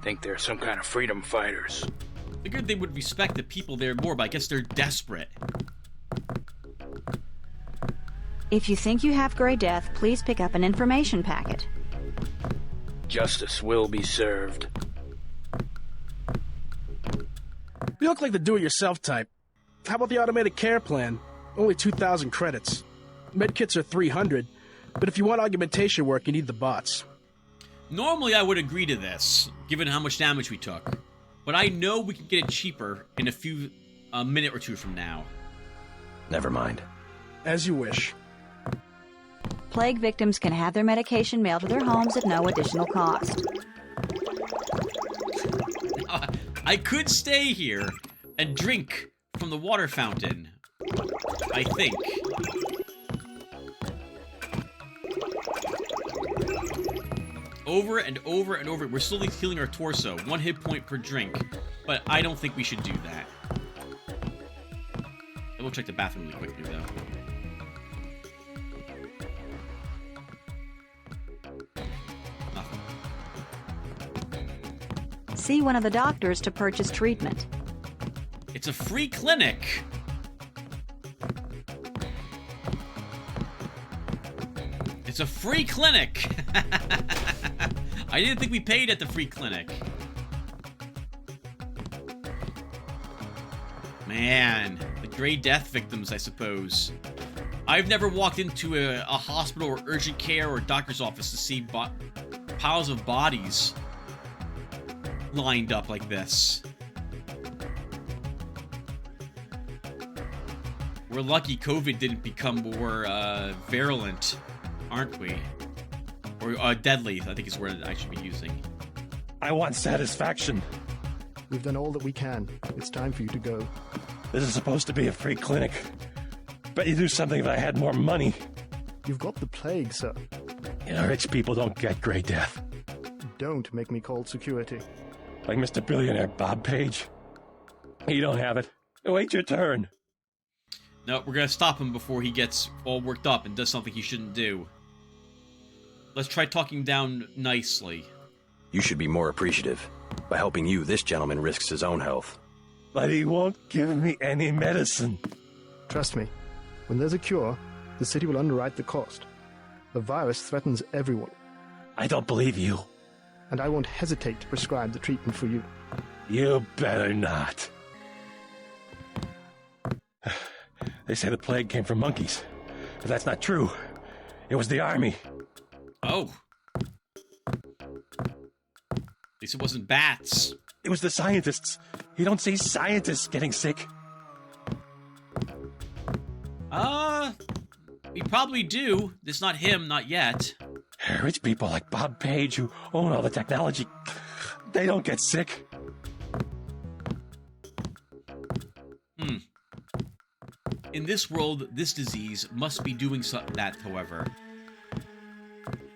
Think they're some kind of freedom fighters. Figured they would respect the people there more, but I guess they're desperate. If you think you have Grey Death, please pick up an information packet. Justice will be served. You look like the do-it-yourself type. How about the automated care plan? Only 2,000 credits. Medkits are 300, but if you want augmentation work, you need the bots. Normally I would agree to this, given how much damage we took. But I know we can get it cheaper in a minute or two from now. Never mind. As you wish. Plague victims can have their medication mailed to their homes at no additional cost. I could stay here and drink from the water fountain, I think. Over and over and over. We're slowly healing our torso. 1 hit point per drink. But I don't think we should do that. I will check the bathroom really quickly, though. Nothing. See one of the doctors to purchase treatment. It's a free clinic. It's a free clinic. I didn't think we paid at the free clinic. Man, the Grey Death victims, I suppose. I've never walked into a hospital or urgent care or doctor's office to see piles of bodies lined up like this. We're lucky COVID didn't become more virulent, aren't we? Or deadly, I think is where I should be using. I want satisfaction. We've done all that we can. It's time for you to go. This is supposed to be a free clinic. Bet you do something if I had more money. You've got the plague, sir. You know, rich people don't get Grey Death. Don't make me call security. Like Mr. Billionaire Bob Page. You don't have it. Wait your turn. No, we're gonna stop him before he gets all worked up and does something he shouldn't do. Let's try talking down nicely. You should be more appreciative. By helping you, this gentleman risks his own health. But he won't give me any medicine. Trust me, when there's a cure, the city will underwrite the cost. The virus threatens everyone. I don't believe you. And I won't hesitate to prescribe the treatment for you. You better not. They say the plague came from monkeys. But that's not true. It was the army. Oh. At least it wasn't bats. It was the scientists. You don't see scientists getting sick. We probably do. It's not him, not yet. Rich people like Bob Page who own all the technology, they don't get sick. In this world, this disease must be doing that, however.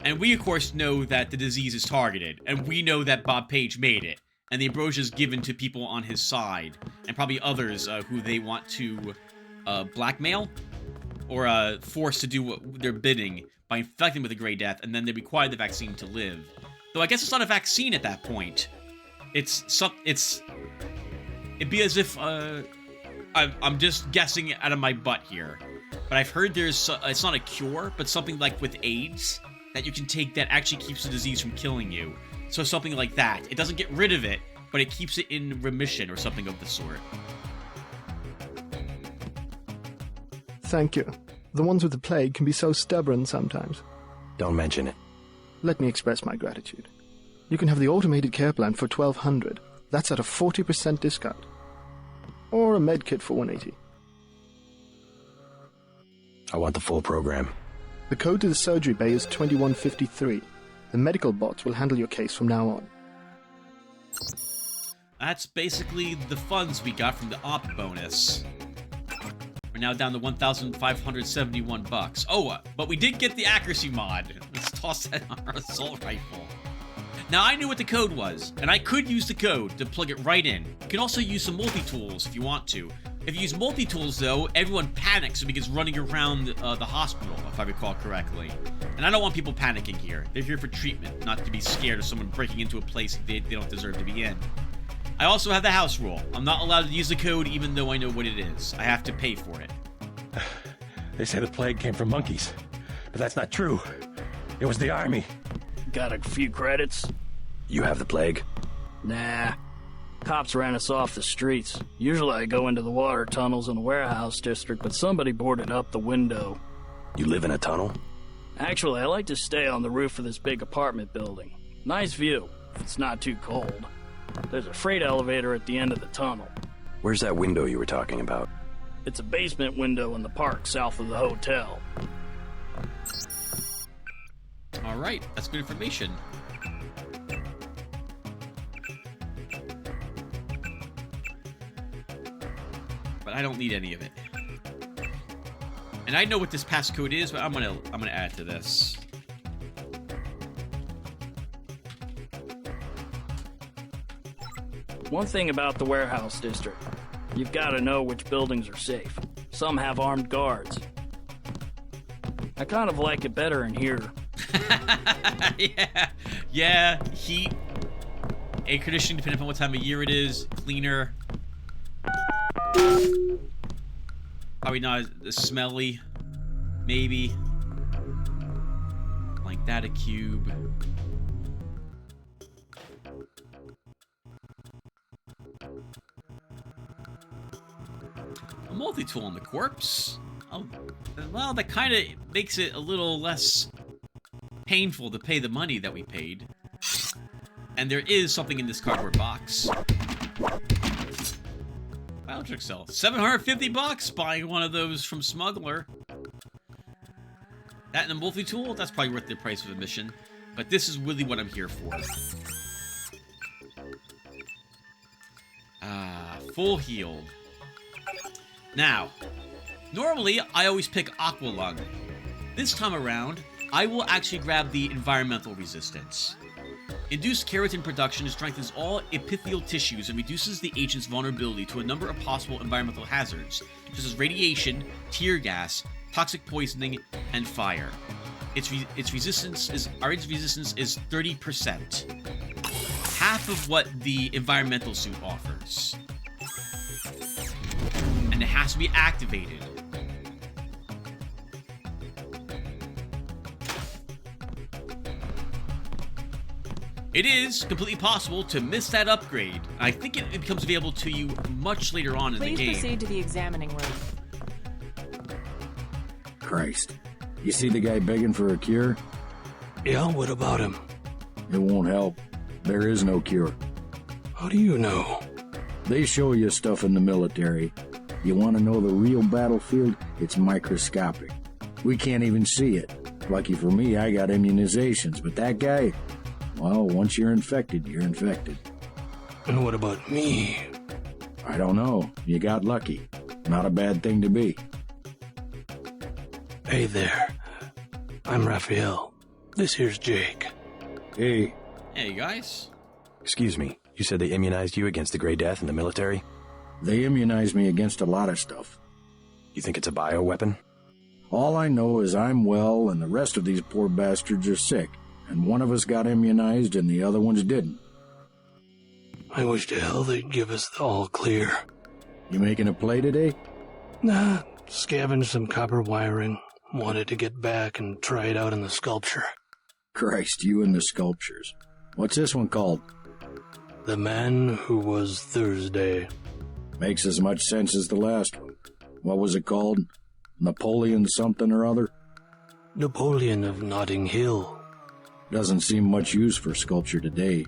And we, of course, know that the disease is targeted, and we know that Bob Page made it, and the ambrosia is given to people on his side, and probably others who they want to blackmail or force to do their bidding by infecting with the Grey Death, and then they require the vaccine to live. Though I guess it's not a vaccine at that point. It'd be as if I'm just guessing out of my butt here, but I've heard there's it's not a cure, but something like with AIDS that you can take that actually keeps the disease from killing you. So something like that. It doesn't get rid of it, but it keeps it in remission or something of the sort. Thank you. The ones with the plague can be so stubborn sometimes. Don't mention it. Let me express my gratitude. You can have the automated care plan for $1,200. That's at a 40% discount. Or a med kit for $180. I want the full program. The code to the surgery bay is 2153. The medical bots will handle your case from now on. That's basically the funds we got from the op bonus. We're now down to 1,571 bucks. Oh, but we did get the accuracy mod. Let's toss that on our assault rifle. Now, I knew what the code was, and I could use the code to plug it right in. You can also use some multi-tools if you want to. If you use multi-tools, though, everyone panics and begins running around the hospital, if I recall correctly. And I don't want people panicking here. They're here for treatment, not to be scared of someone breaking into a place they don't deserve to be in. I also have the house rule. I'm not allowed to use the code even though I know what it is. I have to pay for it. They say the plague came from monkeys, but that's not true. It was the army. Got a few credits? You have the plague? Nah. Cops ran us off the streets. Usually I go into the water tunnels in the warehouse district, but somebody boarded up the window. You live in a tunnel? Actually, I like to stay on the roof of this big apartment building. Nice view, if it's not too cold. There's a freight elevator at the end of the tunnel. Where's that window you were talking about? It's a basement window in the park south of the hotel. Alright, that's good information. But I don't need any of it. And I know what this passcode is, but I'm gonna add it to this. One thing about the warehouse district, you've got to know which buildings are safe. Some have armed guards. I kind of like it better in here. Yeah, heat, air conditioning depending on what time of year it is, cleaner. Probably not as smelly, maybe. Like that, a cube. A multi-tool on the corpse. Oh, well, that kind of makes it a little less painful to pay the money that we paid. And there is something in this cardboard box. Biotrick cell. 750 bucks buying one of those from Smuggler. That and a multi-tool, that's probably worth the price of admission. But this is really what I'm here for. Full healed. Now, normally I always pick Aqua Lung. This time around, I will actually grab the environmental resistance. Induced keratin production strengthens all epithelial tissues and reduces the agent's vulnerability to a number of possible environmental hazards, such as radiation, tear gas, toxic poisoning, and fire. Its resistance is 30%. Half of what the environmental suit offers. And it has to be activated. It is completely possible to miss that upgrade. I think it becomes available to you much later on in the game. Please proceed to the examining room. Christ. You see the guy begging for a cure? Yeah, what about him? It won't help. There is no cure. How do you know? They show you stuff in the military. You want to know the real battlefield? It's microscopic. We can't even see it. Lucky for me, I got immunizations, but that guy... Well, once you're infected, you're infected. And what about me? I don't know. You got lucky. Not a bad thing to be. Hey there. I'm Raphael. This here's Jake. Hey. Hey, guys. Excuse me. You said they immunized you against the Grey Death in the military? They immunized me against a lot of stuff. You think it's a bioweapon? All I know is I'm well and the rest of these poor bastards are sick. And one of us got immunized and the other ones didn't. I wish to hell they'd give us the all clear. You making a play today? Nah, scavenged some copper wiring. Wanted to get back and try it out in the sculpture. Christ, you and the sculptures. What's this one called? The Man Who Was Thursday. Makes as much sense as the last one. What was it called? Napoleon something or other? Napoleon of Notting Hill. Doesn't seem much use for sculpture today.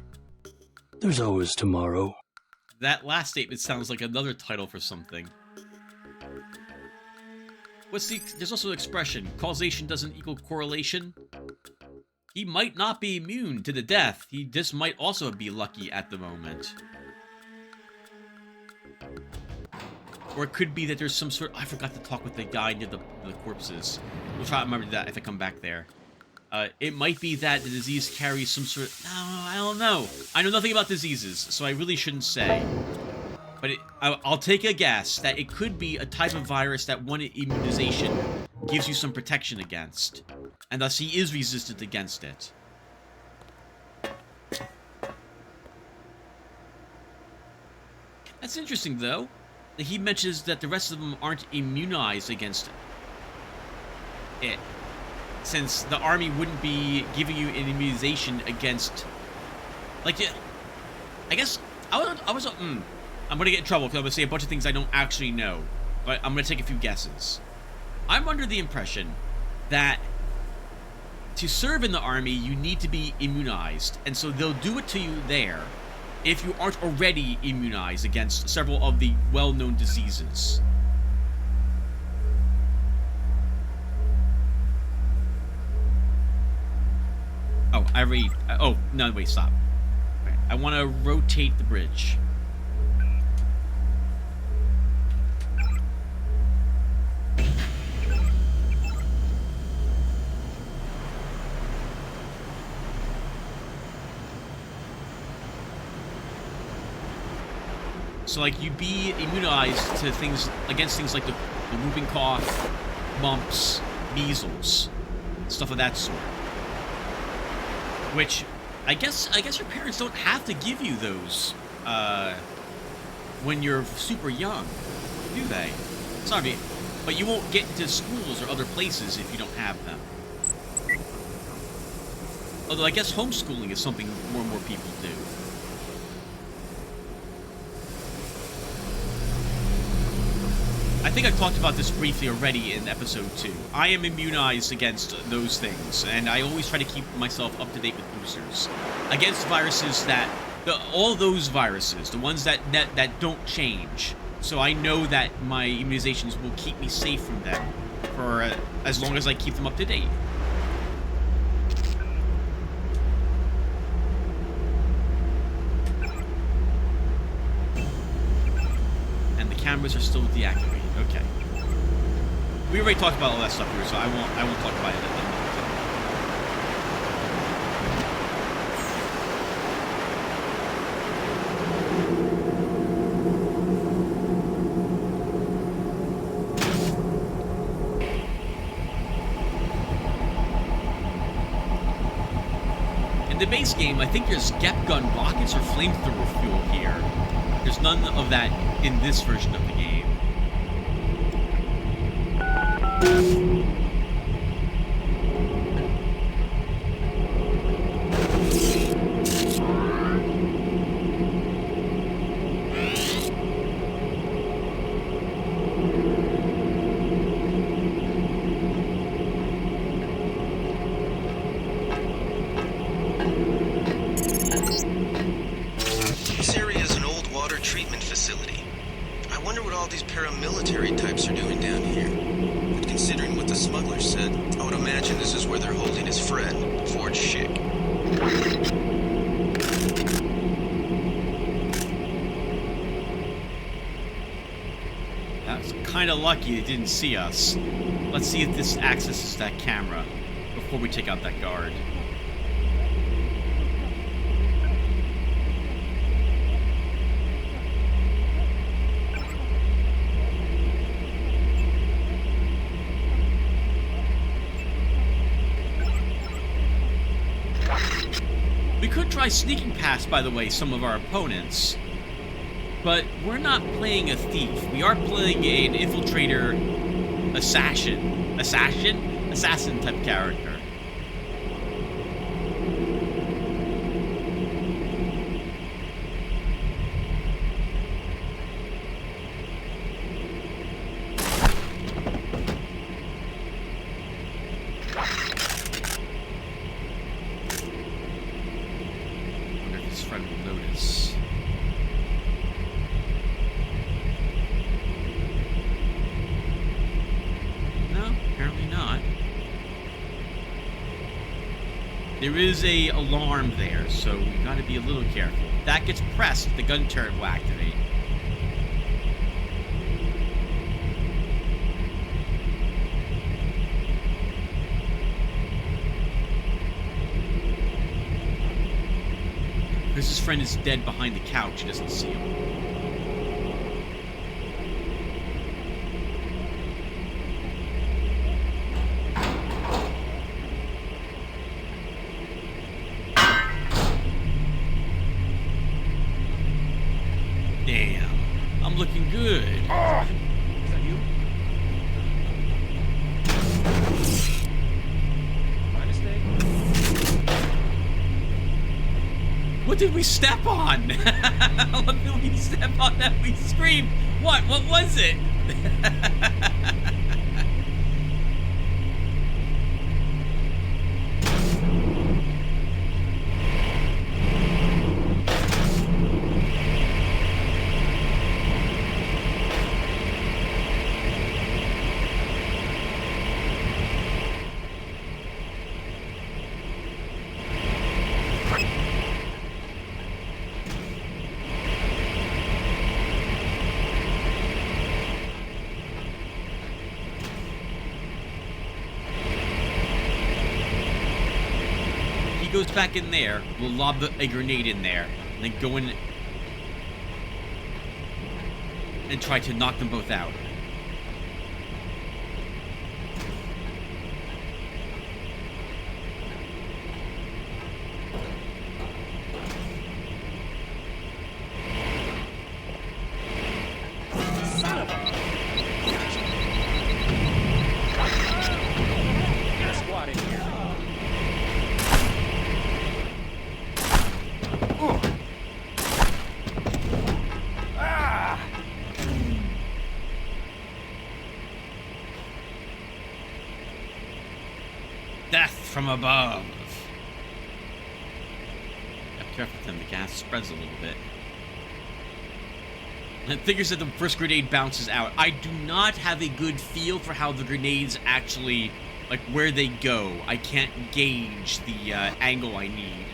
There's always tomorrow. That last statement sounds like another title for something. There's also an expression, causation doesn't equal correlation. He might not be immune to the death. He just might also be lucky at the moment. Or it could be that there's some sort... I forgot to talk with the guy near the corpses. We'll try to remember that if I come back there. It might be that the disease carries some sort of... No, I don't know. I know nothing about diseases, so I really shouldn't say. But I'll take a guess that it could be a type of virus that one immunization gives you some protection against. And thus he is resistant against it. That's interesting, though. He mentions that the rest of them aren't immunized against it. Since the army wouldn't be giving you an immunization against... Like, I guess... I'm gonna get in trouble because I'm gonna say a bunch of things I don't actually know. But I'm gonna take a few guesses. I'm under the impression that to serve in the army, you need to be immunized. And so they'll do it to you there if you aren't already immunized against several of the well-known diseases. Oh, no, wait, stop. Right. I want to rotate the bridge. So, like, you'd be immunized to things, against things like the whooping cough, mumps, measles, stuff of that sort. Which, I guess your parents don't have to give you those, when you're super young, do they? Sorry, but you won't get into schools or other places if you don't have them. Although, I guess homeschooling is something more and more people do. I think I talked about this briefly already in episode 2. I am immunized against those things, and I always try to keep myself up to date with boosters. Against viruses that... all those viruses, the ones that don't change. So I know that my immunizations will keep me safe from them for as long as I keep them up to date. And the cameras are still deactivated. Okay. We already talked about all that stuff here, so I won't talk about it another time. In the base game, I think there's GEP gun rockets or flamethrower fuel here. There's none of that in this version of the game. This area is an old water treatment facility. I wonder what all these paramilitary types are doing down here. But considering what the smuggler said, I would imagine this is where they're holding his friend, Forge Schick. That's kind of lucky they didn't see us. Let's see if this accesses that camera before we take out that guard. We could try sneaking past, by the way, some of our opponents. But we're not playing a thief. We are playing an infiltrator, assassin type character. There is a alarm there, so we gotta be a little careful. If that gets pressed, the gun turret will activate. Because his friend is dead behind the couch. He doesn't see him. Damn. I'm looking good. Is that you? My mistake. What did we step on? What did we step on that we screamed? What? What was it? Goes back in there, we'll lob a grenade in there, and then go in and try to knock them both out. Son of a... Get a squad in here. Death from above. Be careful with them, the gas spreads a little bit. And it figures that the first grenade bounces out. I do not have a good feel for how the grenades actually, like, where they go. I can't gauge the angle I need.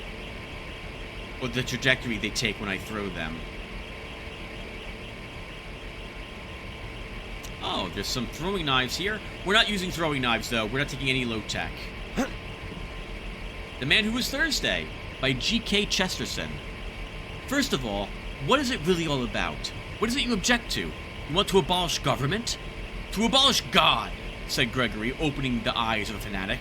Or the trajectory they take when I throw them. Oh, there's some throwing knives here. We're not using throwing knives, though. We're not taking any low-tech. The Man Who Was Thursday by G.K. Chesterton. First of all, what is it really all about? What is it you object to? You want to abolish government? To abolish God, said Gregory, opening the eyes of a fanatic.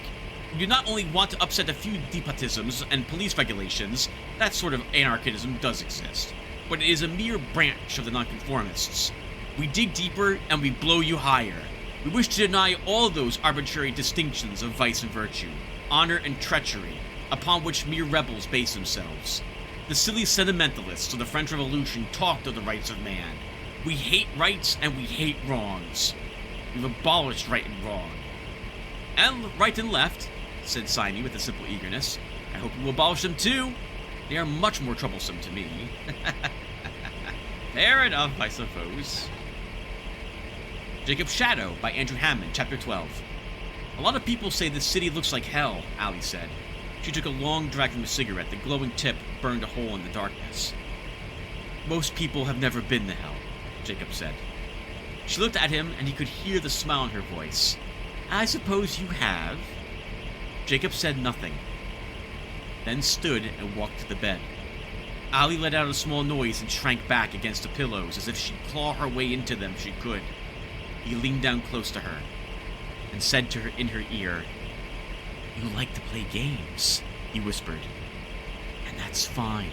You not only want to upset a few despotisms and police regulations, that sort of anarchism does exist, but it is a mere branch of the nonconformists. We dig deeper and we blow you higher. We wish to deny all those arbitrary distinctions of vice and virtue, honor and treachery, upon which mere rebels base themselves. The silly sentimentalists of the French Revolution talked of the rights of man. We hate rights and we hate wrongs. We've abolished right and wrong. And right and left, said Simey with a simple eagerness. I hope you will abolish them too. They are much more troublesome to me. Fair enough, I suppose. Jacob's Shadow by Andrew Hammond, Chapter 12. A lot of people say this city looks like hell, Allie said. She took a long drag from a cigarette. The glowing tip burned a hole in the darkness. Most people have never been to hell, Jacob said. She looked at him, and he could hear the smile in her voice. I suppose you have. Jacob said nothing, then stood and walked to the bed. Allie let out a small noise and shrank back against the pillows as if she'd claw her way into them if she could. He leaned down close to her and said to her in her ear, You like to play games, he whispered, and that's fine.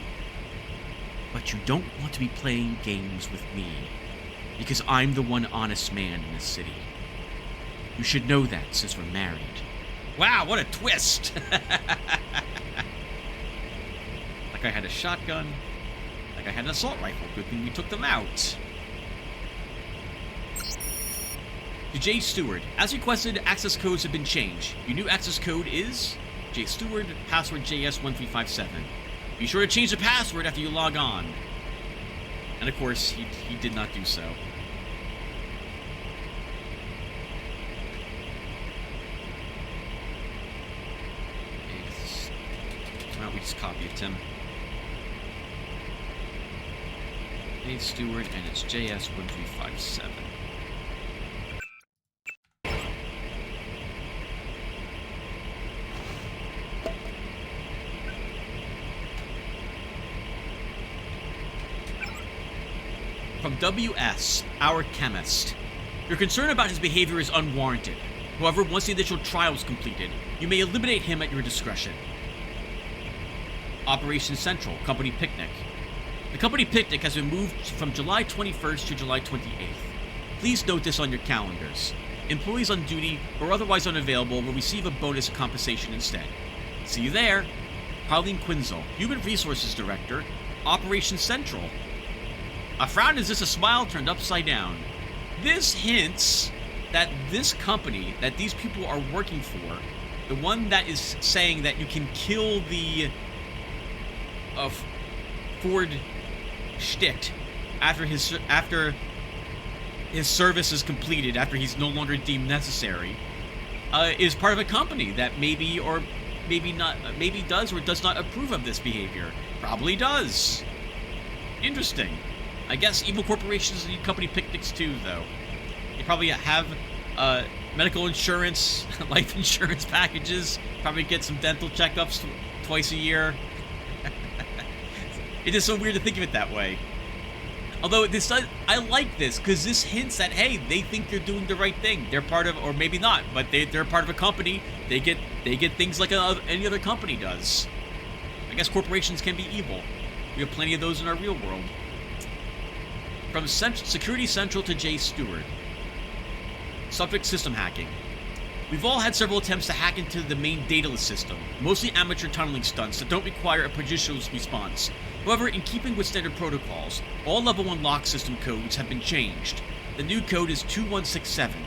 But you don't want to be playing games with me, because I'm the one honest man in this city. You should know that since we're married. Wow, what a twist! Like I had a shotgun, like I had an assault rifle. Good thing we took them out. To Jay Stewart, as requested, access codes have been changed. Your new access code is Jay Stewart, password JS1357. Be sure to change the password after you log on. And of course, he did not do so. Why don't we just copy it, Tim? Jay Stewart, and it's JS1357. From WS, our chemist. Your concern about his behavior is unwarranted. However, once the initial trial is completed, you may eliminate him at your discretion. Operation Central, Company Picnic. The company picnic has been moved from July 21st to July 28th. Please note this on your calendars. Employees on duty or otherwise unavailable will receive a bonus compensation instead. See you there. Harleen Quinzel, Human Resources Director, Operation Central. A frown is just a smile turned upside down. This hints that this company that these people are working for, the one that is saying that you can kill the Ford Sticht after his service is completed, after he's no longer deemed necessary, is part of a company that maybe or maybe not, maybe does or does not approve of this behavior. Probably does. Interesting. I guess evil corporations need company picnics too, though. They probably have medical insurance, life insurance packages. Probably get some dental checkups twice a year. It is so weird to think of it that way. Although I like this because this hints that, hey, they think they're doing the right thing. They're part of, or maybe not, but they're part of a company. They get things like any other company does. I guess corporations can be evil. We have plenty of those in our real world. From Security Central to Jay Stewart. Subject: system hacking. We've all had several attempts to hack into the main dataless system, mostly amateur tunneling stunts that don't require a prodigious response. However, in keeping with standard protocols, all Level 1 lock system codes have been changed. The new code is 2167.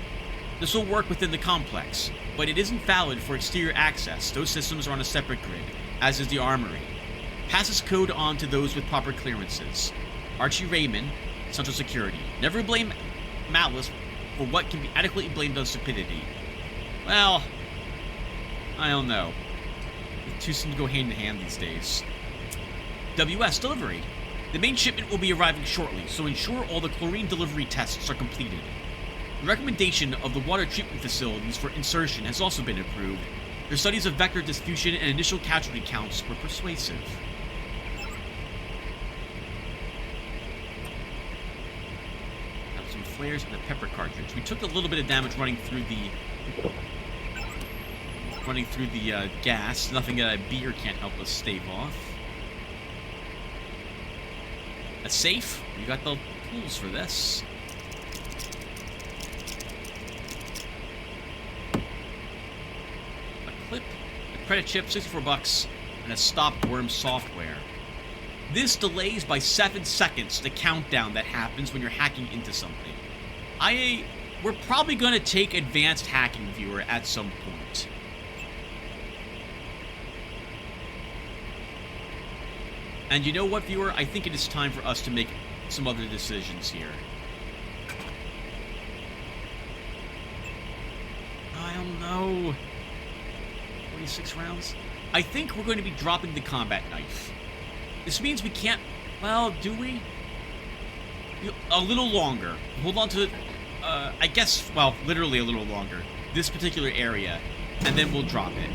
This will work within the complex, but it isn't valid for exterior access. Those systems are on a separate grid, as is the armory. Pass this code on to those with proper clearances. Archie Raymond, Central Security. Never blame malice for what can be adequately blamed on stupidity. Well, I don't know. The two seem to go hand in hand these days. WS delivery. The main shipment will be arriving shortly, so ensure all the chlorine delivery tests are completed. The recommendation of the water treatment facilities for insertion has also been approved. Their studies of vector diffusion and initial casualty counts were persuasive. Have some flares and a pepper cartridge. We took a little bit of damage running through the gas. Nothing that a beer can't help us stave off. A safe. We got the tools for this. A clip, a credit chip, $64, and a stop worm software. This delays by 7 seconds the countdown that happens when you're hacking into something. We're probably going to take advanced hacking, viewer, at some point. And you know what, viewer? I think it is time for us to make some other decisions here. I don't know. 46 rounds? I think we're going to be dropping the combat knife. This means we can't... Well, do we? A little longer. Hold on to... I guess, well, literally a little longer. This particular area. And then we'll drop it.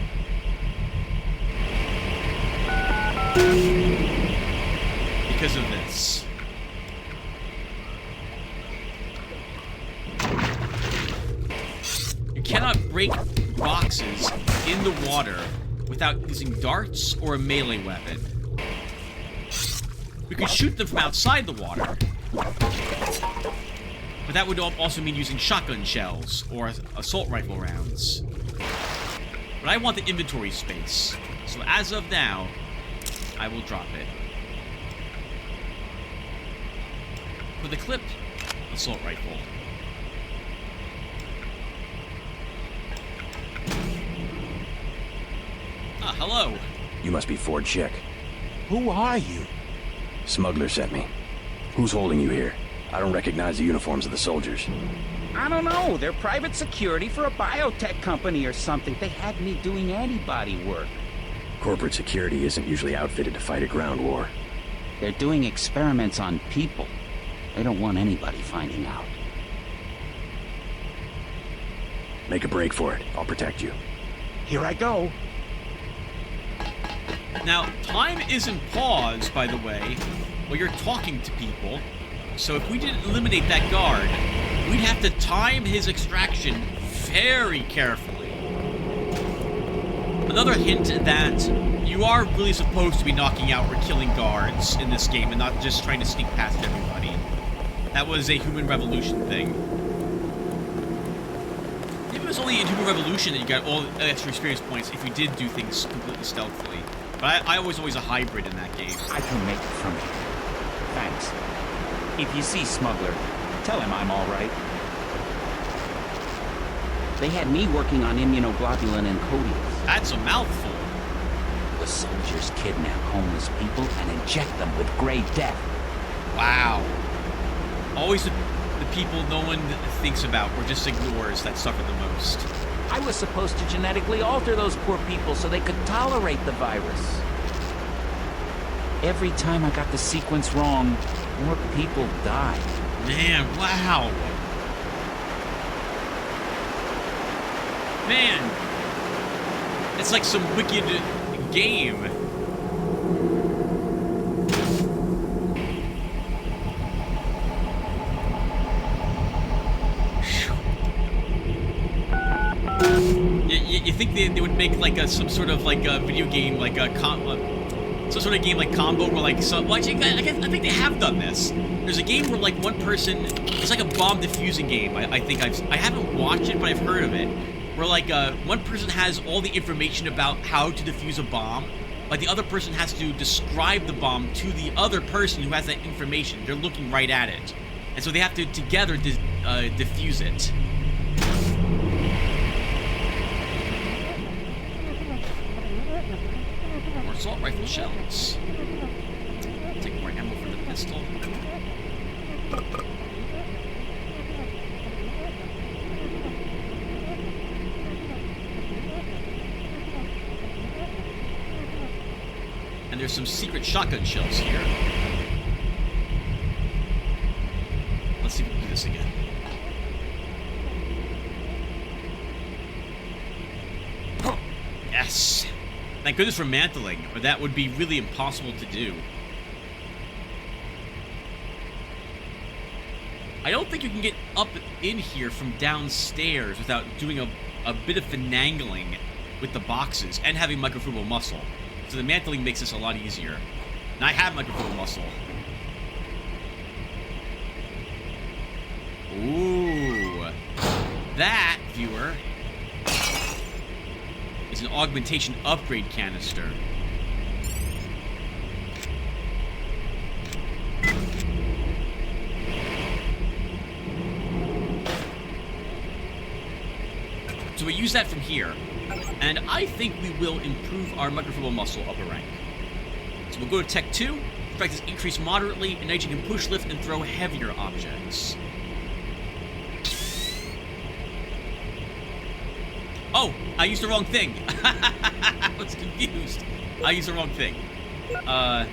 Because of this. You cannot break boxes in the water without using darts or a melee weapon. We could shoot them from outside the water, but that would also mean using shotgun shells or assault rifle rounds. But I want the inventory space, so as of now, I will drop it. For the clip, assault rifle. Ah, hello. You must be Ford Chick. Who are you? Smuggler sent me. Who's holding you here? I don't recognize the uniforms of the soldiers. I don't know. They're private security for a biotech company or something. They had me doing antibody work. Corporate security isn't usually outfitted to fight a ground war. They're doing experiments on people. They don't want anybody finding out. Make a break for it. I'll protect you. Here I go. Now, time isn't paused, by the way, while you're talking to people. So if we didn't eliminate that guard, we'd have to time his extraction very carefully. Another hint that you are really supposed to be knocking out or killing guards in this game and not just trying to sneak past everybody. That was a Human Revolution thing. Maybe it was only in Human Revolution that you got all the extra experience points if you did do things completely stealthily. But I was always a hybrid in that game. I can make it from here. Thanks. If you see Smuggler, tell him I'm all right. They had me working on immunoglobulin and codeines. That's a mouthful. The soldiers kidnap homeless people and inject them with gray death. Wow. Always the people no one thinks about or just ignores that suffer the most. I was supposed to genetically alter those poor people so they could tolerate the virus. Every time I got the sequence wrong, more people died. Man, wow. Man, it's like some wicked game. You think they would make like some sort of like a video game, like a some sort of game like Combo, where like well, actually, I think they have done this. There's a game where like one person, it's like a bomb defusing game. I think I haven't watched it, but I've heard of it. Where like one person has all the information about how to defuse a bomb, but the other person has to describe the bomb to the other person who has that information. They're looking right at it, and so they have to together defuse it. More assault rifle shells. Take more ammo for the pistol. And there's some secret shotgun shells here. Let's see if we can do this again. Yes! Thank goodness for mantling, or that would be really impossible to do. I don't think you can get up in here from downstairs without doing a bit of finagling with the boxes and having microfibril muscle. So the mantling makes this a lot easier. And I have microfibril muscle. Ooh. That, viewer, is an augmentation upgrade canister. So we use that from here. And I think we will improve our microfibril muscle up a rank. So we'll go to Tech 2. Strength is increased moderately, and now you can push, lift, and throw heavier objects. Oh, I used the wrong thing. I was confused. I used the wrong thing. I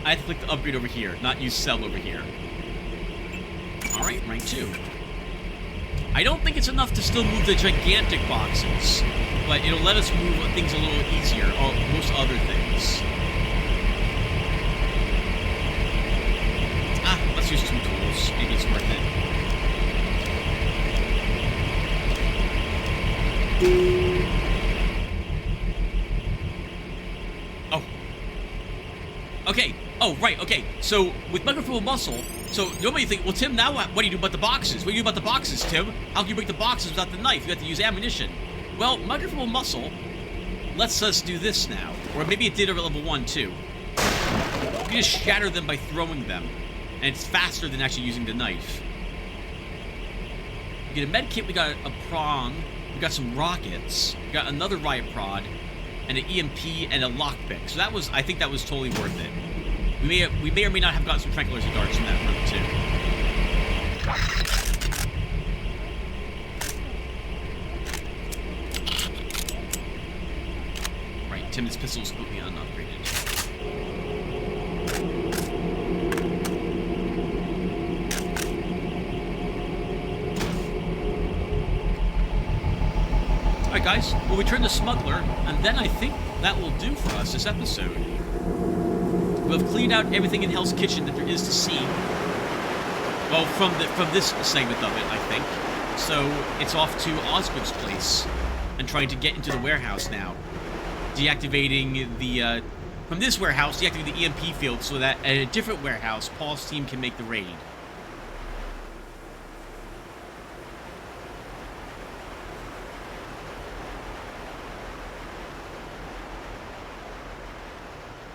have to click the upgrade over here, not use cell over here. Alright, rank 2. I don't think it's enough to still move the gigantic boxes, but it'll let us move things a little easier, or most other things. Let's use 2 tools. Maybe it's worth it. Oh. Okay. Oh, right. Okay. So, with microfibril muscle, so normally you think, well, Tim, now what do you do about the boxes? What do you do about the boxes, Tim? How can you break the boxes without the knife? You have to use ammunition. Well, microfibril muscle lets us do this now. Or maybe it did over level 1, too. You can just shatter them by throwing them. And it's faster than actually using the knife. We get a med kit, we got a prong, we got some rockets, we got another riot prod, and an EMP and a lockpick. So that was, I think that was totally worth it. We may or may not have gotten some tranquilizer darts from that room too. Right, Tim's pistol is completely unupgraded. Alright guys, we'll return to Smuggler, and then I think that will do for us this episode. We've cleaned out everything in Hell's Kitchen that there is to see. Well, from this segment of it, I think. So it's off to Osgood's place and trying to get into the warehouse now. Deactivating the, from this warehouse, deactivating the EMP field so that at a different warehouse, Paul's team can make the raid.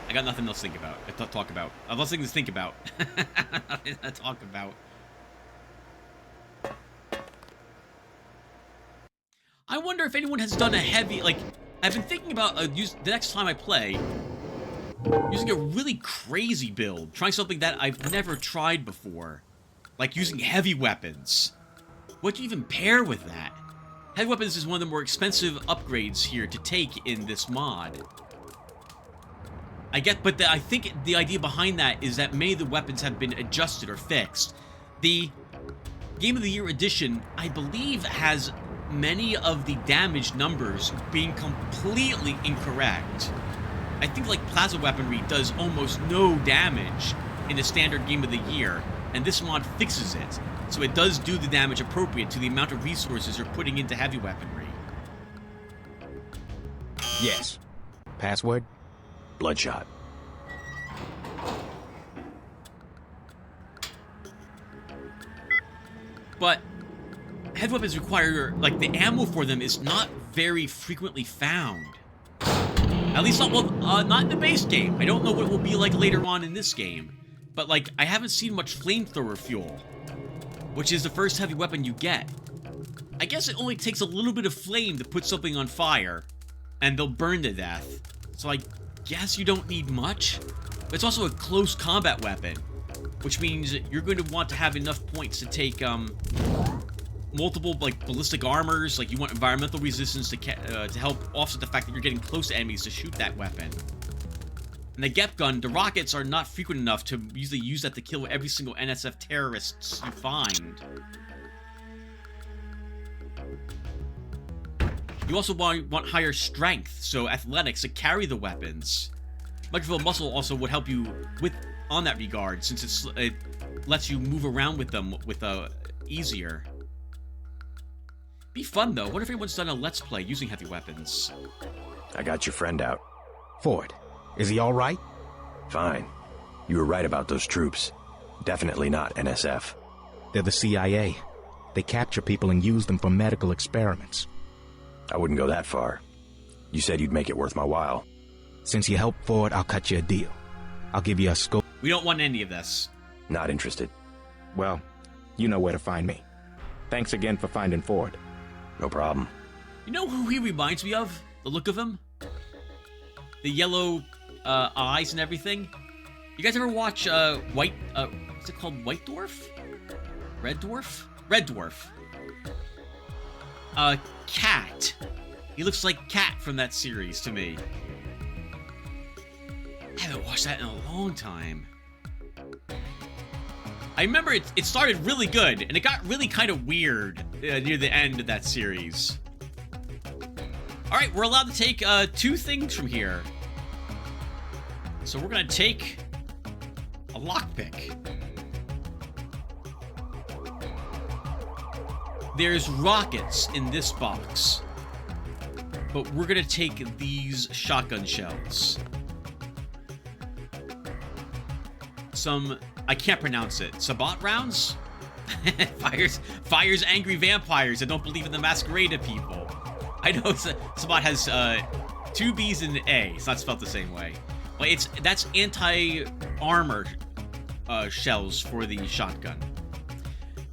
I got nothing else to think about. Talk about. I have lots of things to think about. Nothing to talk about. I wonder if anyone has done a heavy, like, I've been thinking about the next time I play, using a really crazy build, trying something that I've never tried before, like using heavy weapons. What do you even pair with that? Heavy weapons is one of the more expensive upgrades here to take in this mod. But I think the idea behind that is that many of the weapons have been adjusted or fixed. The Game of the Year edition, I believe, has many of the damage numbers being completely incorrect. I think like plasma weaponry does almost no damage in the standard Game of the Year, and this mod fixes it. So it does do the damage appropriate to the amount of resources you're putting into heavy weaponry. Yes. Password? Bloodshot. But heavy weapons require, like, the ammo for them is not very frequently found. At least not, well, not in the base game. I don't know what it will be like later on in this game. But, like, I haven't seen much flamethrower fuel, which is the first heavy weapon you get. I guess it only takes a little bit of flame to put something on fire, and they'll burn to death. So I guess you don't need much. But it's also a close combat weapon, which means you're going to want to have enough points to take, multiple, like, ballistic armors. Like, you want environmental resistance to help offset the fact that you're getting close to enemies to shoot that weapon. And the GEP gun, the rockets are not frequent enough to usually use that to kill every single NSF terrorists you find. You also want higher strength, so athletics to carry the weapons. Microfill muscle also would help you on that regard, since it lets you move around with them with easier. Be fun though. What if everyone's done a let's play using heavy weapons? I got your friend out. Ford, is he all right? Fine. You were right about those troops. Definitely not NSF. They're the CIA. They capture people and use them for medical experiments. I wouldn't go that far. You said you'd make it worth my while. Since you helped Ford, I'll cut you a deal. I'll give you a scope. We don't want any of this. Not interested. Well, you know where to find me. Thanks again for finding Ford. No problem. You know who he reminds me of? The look of him? The yellow eyes and everything? You guys ever watch what's it called? White Dwarf? Red Dwarf? Red Dwarf. Cat. He looks like Cat from that series to me. I haven't watched that in a long time. I remember it started really good, and it got really kind of weird near the end of that series. Alright, we're allowed to take 2 things from here. So we're going to take a lockpick. There's rockets in this box, but we're going to take these shotgun shells. Some, I can't pronounce it, Sabat rounds? fires angry vampires that don't believe in the masquerade of people. I know Sabat has 2 B's and an A. It's not spelled the same way. But that's anti-armor shells for the shotgun.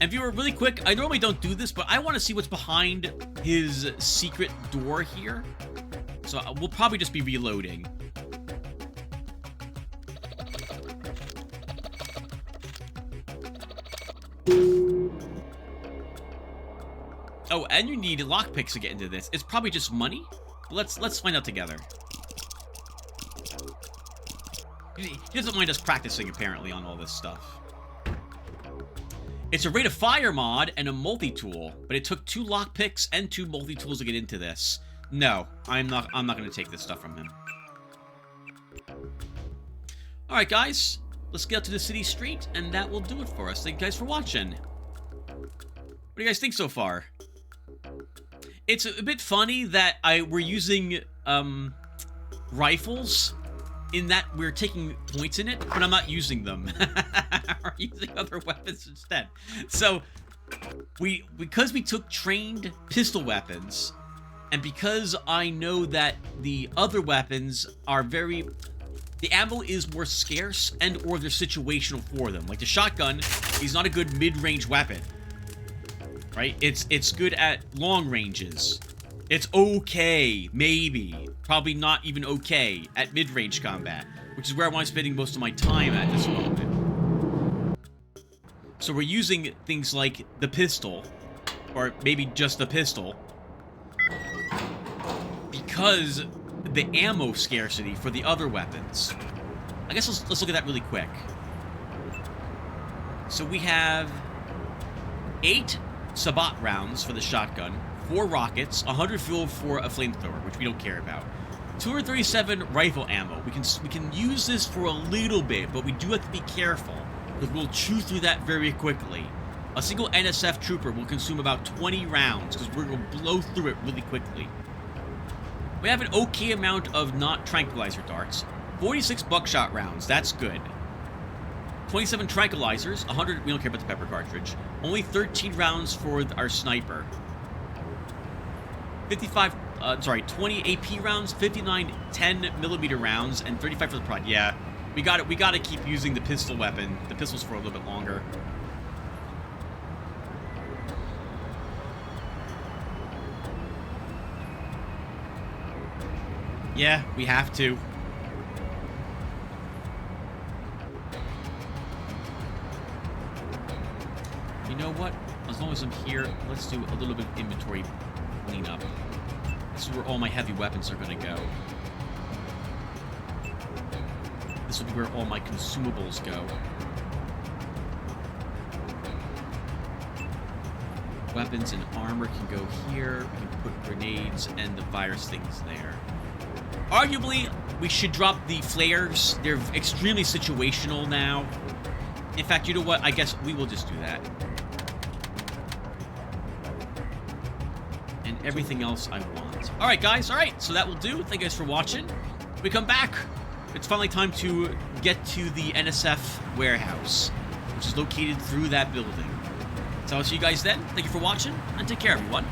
And viewer, really quick, I normally don't do this, but I want to see what's behind his secret door here. So we'll probably just be reloading. Oh, and you need lockpicks to get into this. It's probably just money. Let's find out together. He doesn't mind us practicing, apparently, on all this stuff. It's a rate of fire mod and a multi-tool, but it took 2 lockpicks and 2 multi-tools to get into this. No, I'm not going to take this stuff from him. All right, guys. let's get out to the city street, and that will do it for us. Thank you guys for watching. What do you guys think so far? It's a bit funny that we're using rifles, in that we're taking points in it, but I'm not using them. We're using other weapons instead. So because we took trained pistol weapons, and because I know that the other weapons are the ammo is more scarce and or they're situational for them. Like the shotgun is not a good mid-range weapon. Right? It's good at long ranges. It's okay, maybe. Probably not even okay at mid-range combat, which is where I'm spending most of my time at this moment. So we're using things like the pistol, or maybe just the pistol, because the ammo scarcity for the other weapons. I guess let's look at that really quick. So we have 8 Sabat rounds for the shotgun, 4 rockets, 100 fuel for a flamethrower, which we don't care about. 237 rifle ammo. We can use this for a little bit, but we do have to be careful, because we'll chew through that very quickly. A single NSF trooper will consume about 20 rounds, because we're going to blow through it really quickly. We have an okay amount of not tranquilizer darts. 46 buckshot rounds, that's good. 27 tranquilizers, 100, we don't care about the pepper cartridge. Only 13 rounds for our sniper. 20 AP rounds, 59 10mm rounds, and 35 for the prod. Yeah, we gotta keep using the pistol weapon, the pistols for a little bit longer. Yeah, we have to. You know what? As long as I'm here, let's do a little bit of inventory cleanup. This is where all my heavy weapons are going to go. This will be where all my consumables go. Weapons and armor can go here. We can put grenades and the virus things there. Arguably, we should drop the flares. They're extremely situational now. In fact, you know what? I guess we will just do that. And everything else I want. Alright, guys. Alright, so that will do. Thank you guys for watching. When we come back, it's finally time to get to the NSF warehouse, which is located through that building. So I'll see you guys then. Thank you for watching, and take care, everyone.